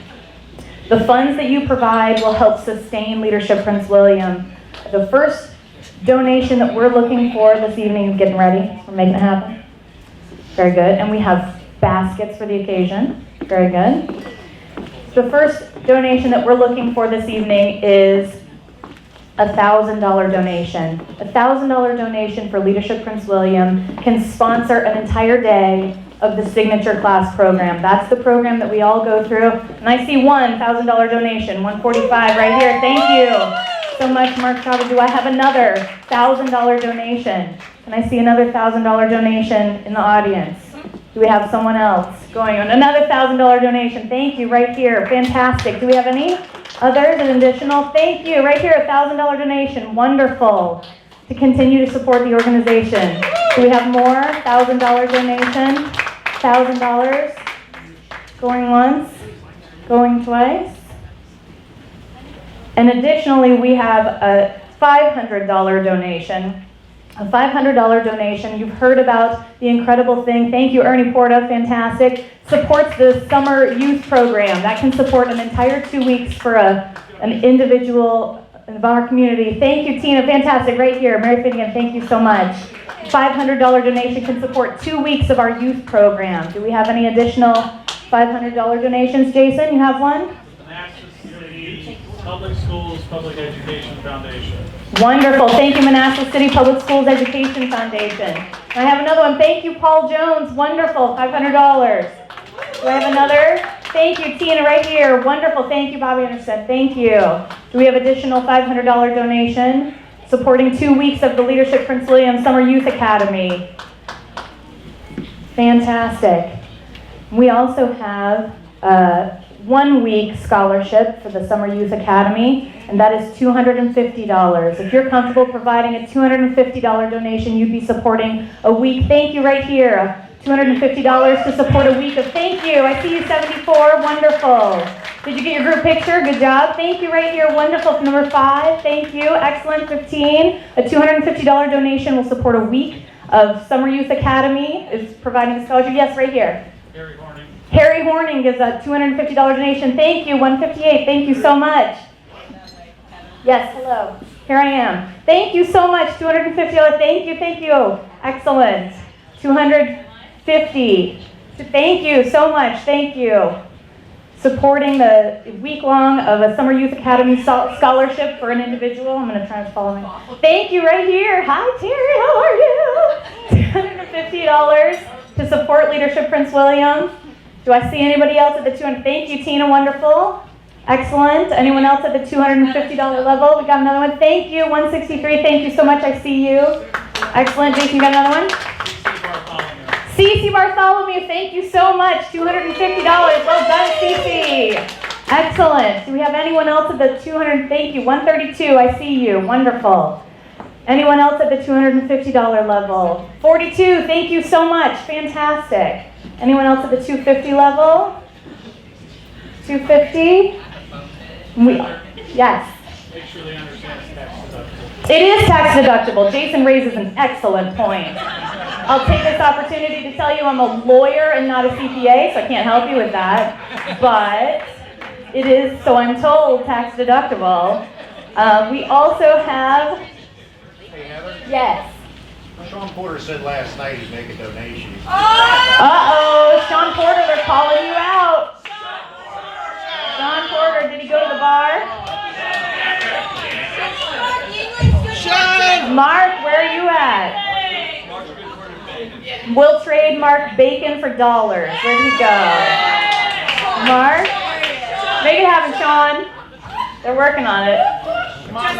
The funds that you provide will help sustain Leadership Prince William. The first donation that we're looking for this evening is getting ready. We're making it happen. Very good. And we have baskets for the occasion. Very good. The first donation that we're looking for this evening is a $1,000 donation. A $1,000 donation for Leadership Prince William can sponsor an entire day of the signature class program. That's the program that we all go through. And I see one $1,000 donation, 145 right here. Thank you so much, Mark Shaaber. Do I have another $1,000 donation? Can I see another $1,000 donation in the audience? Do we have someone else going on? Another $1,000 donation. Thank you, right here. Fantastic. Do we have any others? An additional? Thank you, right here. A $1,000 donation. Wonderful. To continue to support the organization. Do we have more? $1,000 donation. $1,000. Going once. Going twice. And additionally, we have a $500 donation. A $500 donation. You've heard about the incredible thing. Thank you, Ernie Porta. Fantastic. Supports the summer youth program. That can support an entire 2 weeks for an individual in our community. Thank you, Tina. Fantastic. Right here. Mary Finnegan, thank you so much. $500 donation can support 2 weeks of our youth program. Do we have any additional $500 donations? Jason, you have one? Public Schools Public Education Foundation. Wonderful. Thank you, Manassas City Public Schools Education Foundation. I have another one. Thank you, Paul Jones. Wonderful. $500. Do I have another? Thank you, Tina, right here. Wonderful. Thank you, Bobby Anderson. Thank you. Do we have additional $500 donation supporting 2 weeks of the Leadership Prince William Summer Youth Academy? Fantastic. We also have 1 week scholarship for the Summer Youth Academy, and that is $250. If you're comfortable providing a $250 donation, you'd be supporting a week. Thank you, right here. $250 to support a week of thank you. I see you, 74. Wonderful. Did you get your group picture? Good job. Thank you, right here. Wonderful. Number 5. Thank you. Excellent. 15. A $250 donation will support a week of Summer Youth Academy. Is providing a scholarship. Yes, right here. Harry Horning gives a $250 donation. Thank you. 158. Thank you so much. Yes, hello. Here I am. Thank you so much. $250. Thank you. Thank you. Excellent. 250. Thank you so much. Thank you. Supporting the week-long of a Summer Youth Academy scholarship for an individual. I'm going to try to follow me. Thank you right here. Hi, Terry. How are you? $250 to support Leadership Prince William. Do I see anybody else at the 200? Thank you, Tina. Wonderful. Excellent. Anyone else at the $250 level? We got another one. Thank you. 163. Thank you so much. I see you. Excellent. Jason, you got another one? Cece Bartholomew. Thank you so much. $250. Well done, Cece. Excellent. Do we have anyone else at the 200? Thank you. 132. I see you. Wonderful. Anyone else at the $250 level? 42. Thank you so much. Fantastic. Anyone else at the 250 level? 250? Yes. Make sure they understand it's tax deductible. It is tax deductible. Jason raises an excellent point. I'll take this opportunity to tell you I'm a lawyer and not a CPA, so I can't help you with that. But it is, so I'm told, tax deductible. We also have... Hey, Heather? Yes. Sean Porter said last night he'd make a donation. Uh-oh, Sean Porter, they're calling you out. Sean Porter, did he go to the bar? Sean! Mark, where are you at? We'll trade Mark bacon for dollars. Where'd he go? Mark? Make it happen, Sean. They're working on it.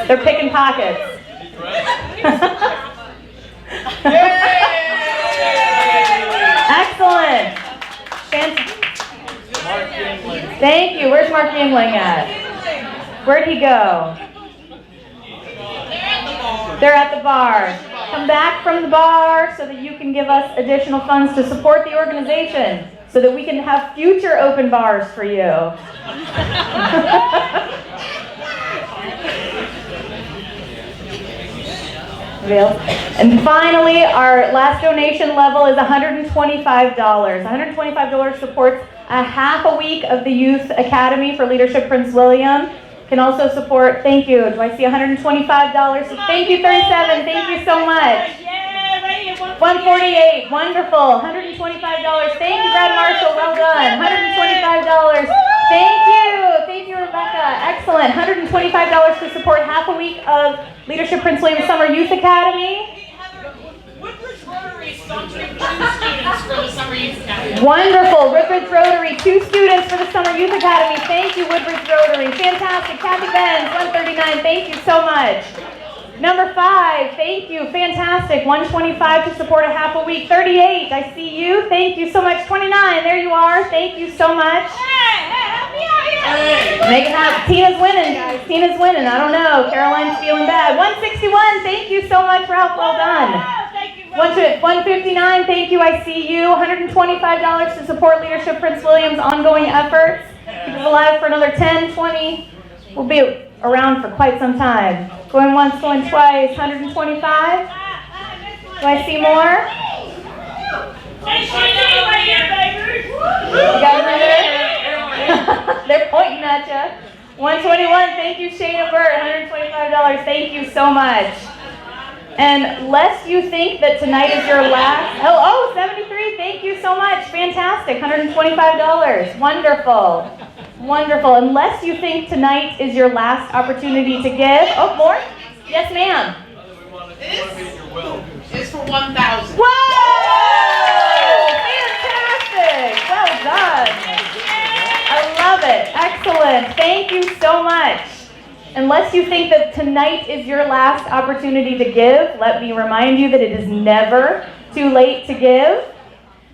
They're picking pockets. Excellent. Thank you. Where's Mark Yingling at? Where'd he go? They're at the bar. Come back from the bar so that you can give us additional funds to support the organization so that we can have future open bars for you. And finally, our last donation level is $125. $125 supports a half a week of the Youth Academy for Leadership Prince William. Can also support, thank you, do I see $125? Thank you, 37, thank you so much. 148, wonderful, $125. Thank you, Brad Marshall, well done. $125. Thank you, Rebecca, excellent. $125 to support half a week of Leadership Prince William Summer Youth Academy. Woodbridge Rotary sponsoring 2 students for the Summer Youth Academy. Wonderful. Woodbridge Rotary, 2 students for the Summer Youth Academy. Thank you, Woodbridge Rotary. Fantastic. Kathy Benz, 139. Thank you so much. Number 5, thank you. Fantastic. 125 to support a half a week. 38, I see you. Thank you so much. 29, there you are. Thank you so much. Make it happen. Tina's winning, guys. Tina's winning. I don't know. Caroline's feeling bad. 161, thank you so much, Ralph. Well done. 159, thank you. I see you. $125 to support Leadership Prince William's ongoing efforts. Keep us alive for another 10, 20. We'll be around for quite some time. Going once, going twice. 125. Do I see more? You got another? They're pointing at you. 121, thank you, Shayna Burt, $125, thank you so much. And lest you think that tonight is your last, 73, thank you so much, fantastic, $125, wonderful, wonderful. Unless you think tonight is your last opportunity to give, more? Yes, ma'am. This is for 1,000. Whoa! Fantastic, well done. I love it. Excellent. Thank you so much. Unless you think that tonight is your last opportunity to give, let me remind you that it is never too late to give.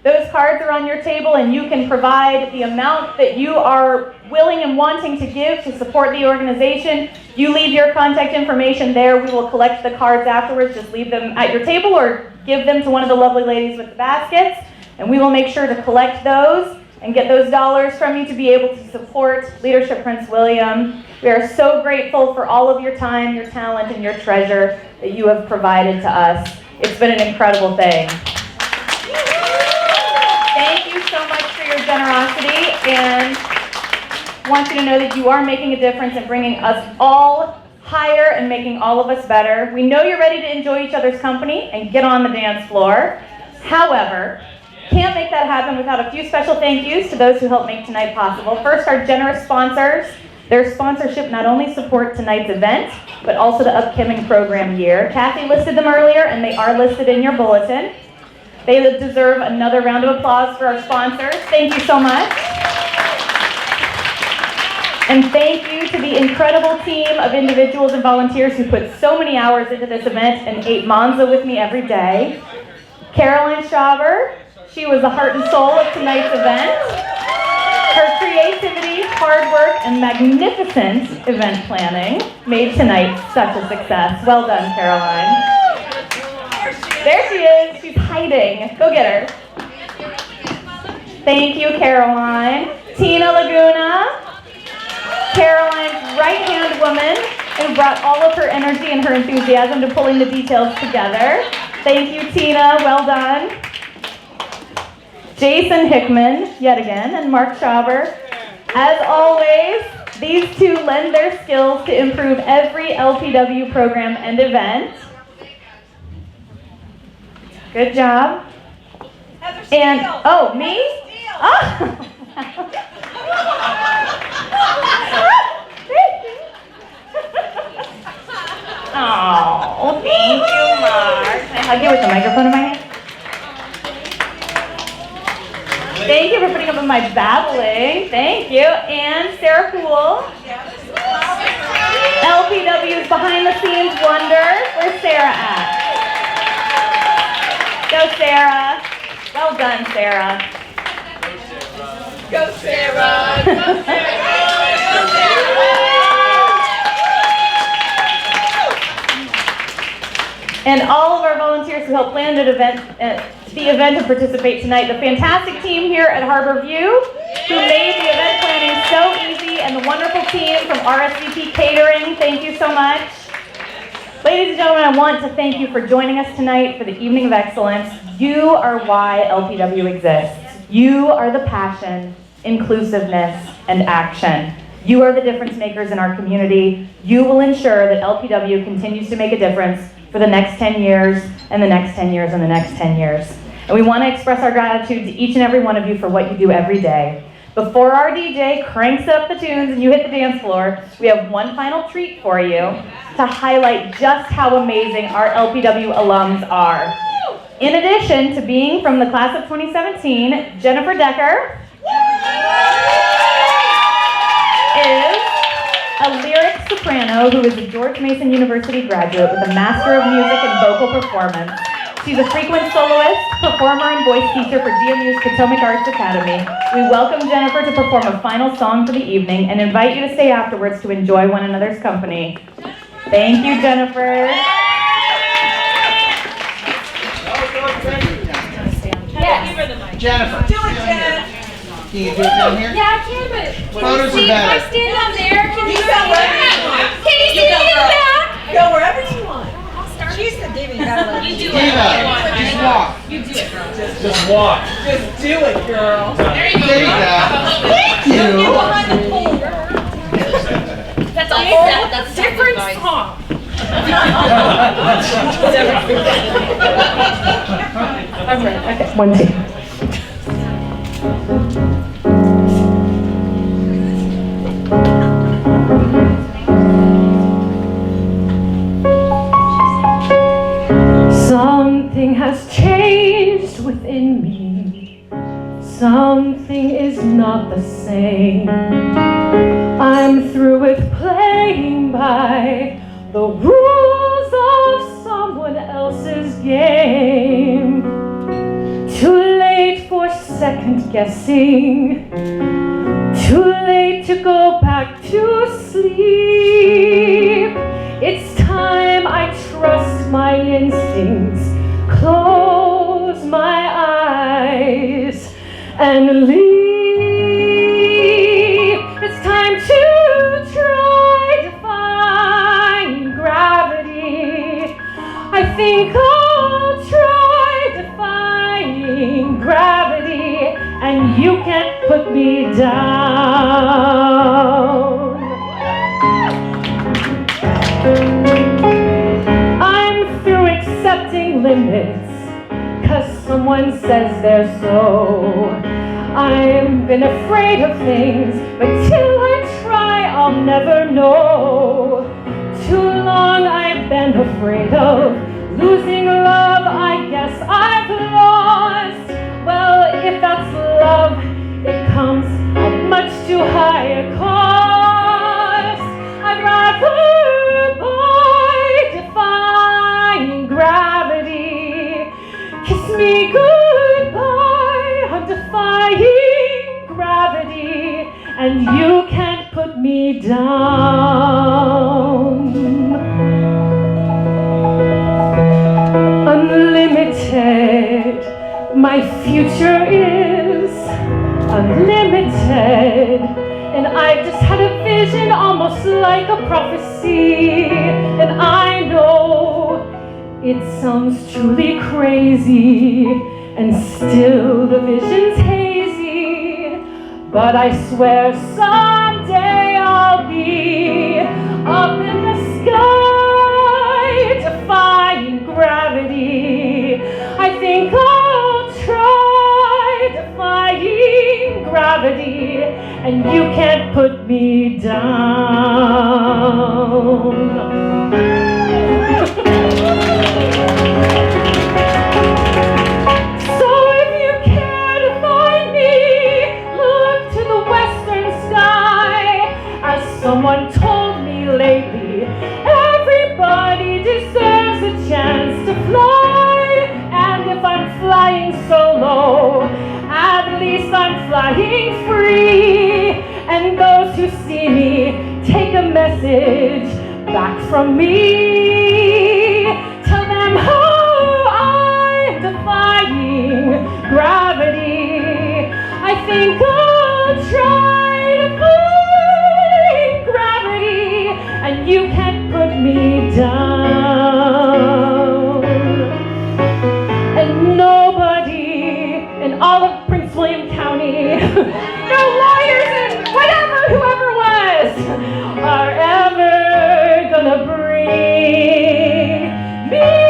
Those cards are on your table and you can provide the amount that you are willing and wanting to give to support the organization. You leave your contact information there. We will collect the cards afterwards. Just leave them at your table or give them to one of the lovely ladies with the baskets. And we will make sure to collect those and get those dollars from you to be able to support Leadership Prince William. We are so grateful for all of your time, your talent, and your treasure that you have provided to us. It's been an incredible thing. Thank you so much for your generosity, and I want you to know that you are making a difference in bringing us all higher and making all of us better. We know you're ready to enjoy each other's company and get on the dance floor. However, can't make that happen without a few special thank yous to those who helped make tonight possible. First, our generous sponsors. Their sponsorship not only support tonight's event, but also the upcoming program year. Kathy listed them earlier, and they are listed in your bulletin. They deserve another round of applause for our sponsors. Thank you so much. And thank you to the incredible team of individuals and volunteers who put so many hours into this event and ate Monza with me every day. Caroline Shaaber, she was the heart and soul of tonight's event. Her creativity, hard work, and magnificent event planning made tonight such a success. Well done, Caroline. There she is. She's hiding. Go get her. Thank you, Caroline. Tina Laguna, Caroline's right-hand woman, who brought all of her energy and her enthusiasm to pulling the details together. Thank you, Tina. Well done. Jason Hickman, yet again, and Mark Shaaber. As always, these two lend their skills to improve every LPW program and event. Good job. And, oh, me? Oh. Oh, thank you, Mark. Can I hug you with the microphone in my hand? Thank you for putting up with my babbling. Thank you. And Sarah Poole. LPW's behind the scenes wonder. Where's Sarah at? Go, Sarah. Well done, Sarah. Go, Sarah. Go, Sarah. Go, Sarah. and all of our volunteers who helped plan the event and participate tonight. The fantastic team here at Harbor View who made the event planning so easy, and the wonderful team from RSVP Catering. Thank you so much. Ladies and gentlemen, I want to thank you for joining us tonight for the Evening of Excellence. You are why LPW exists. You are the passion, inclusiveness, and action. You are the difference makers in our community. You will ensure that LPW continues to make a difference for the next 10 years, and the next 10 years, and the next 10 years. And we want to express our gratitude to each and every one of you for what you do every day. Before our DJ cranks up the tunes and you hit the dance floor, we have one final treat for you to highlight just how amazing our LPW alums are. In addition to being from the class of 2017, Jennifer Decker is a lyric soprano who is a George Mason University graduate with a Master of Music in Vocal Performance. She's a frequent soloist, performer, and voice teacher for GMU's Potomac Arts Academy. We welcome Jennifer to perform a final song for the evening and invite you to stay afterwards to enjoy one another's company. Thank you, Jennifer. Jennifer. Do it, Jen. Can you do it down here? Yeah, I can, but Photos see, are better. if I stand up there, can you go wherever you want. Can you see me in the back? Go wherever you want. She's the diva. You do it. Diva, just walk. You do it, girl. Just walk. Just do it, girl. There you go. Thank you. Get behind the pole, girl. That's a whole different song. I'm ready. Okay, 1, 2. Something has changed within me. Something is not the same. I'm through with playing by the rules of someone else's game. Too late for second guessing. Too late to go back to sleep. It's time I trust my instincts, close my eyes, and leave. It's time to try to find gravity. I think I'll try defying gravity, and you can't put me down. I'm through accepting limits, 'cause someone says they're so. I've been afraid of things, but till I try, I'll never know. Too long I've been afraid of losing love, I guess I've lost. Well, if that's love, it comes at much too high a cost. I'd rather buy defying gravity. Kiss me goodbye, I'm defying gravity, and you can't put me down. Unlimited, my future is unlimited, and I've just had a vision almost like a prophecy, and I know it sounds truly crazy, and still the vision's hazy, but I swear someday I'll be up in the sky, defying gravity. I think I'll try defying gravity, and you can't put me down. So if you care to find me, look to the western sky. As someone told me lately, everybody deserves a chance to fly. And if I'm flying solo, at least I'm flying free. And those who see me, take a message back from me. Tell them gravity. I think I'll try to find gravity, and you can't put me down. And nobody in all of Prince William County, no lawyers and whatever, whoever was, are ever gonna bring me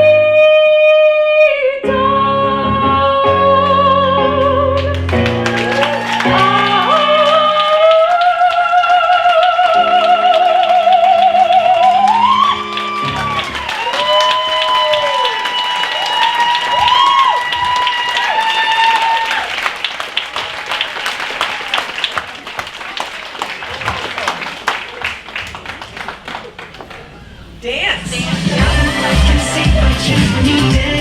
Dance. I can see what you did.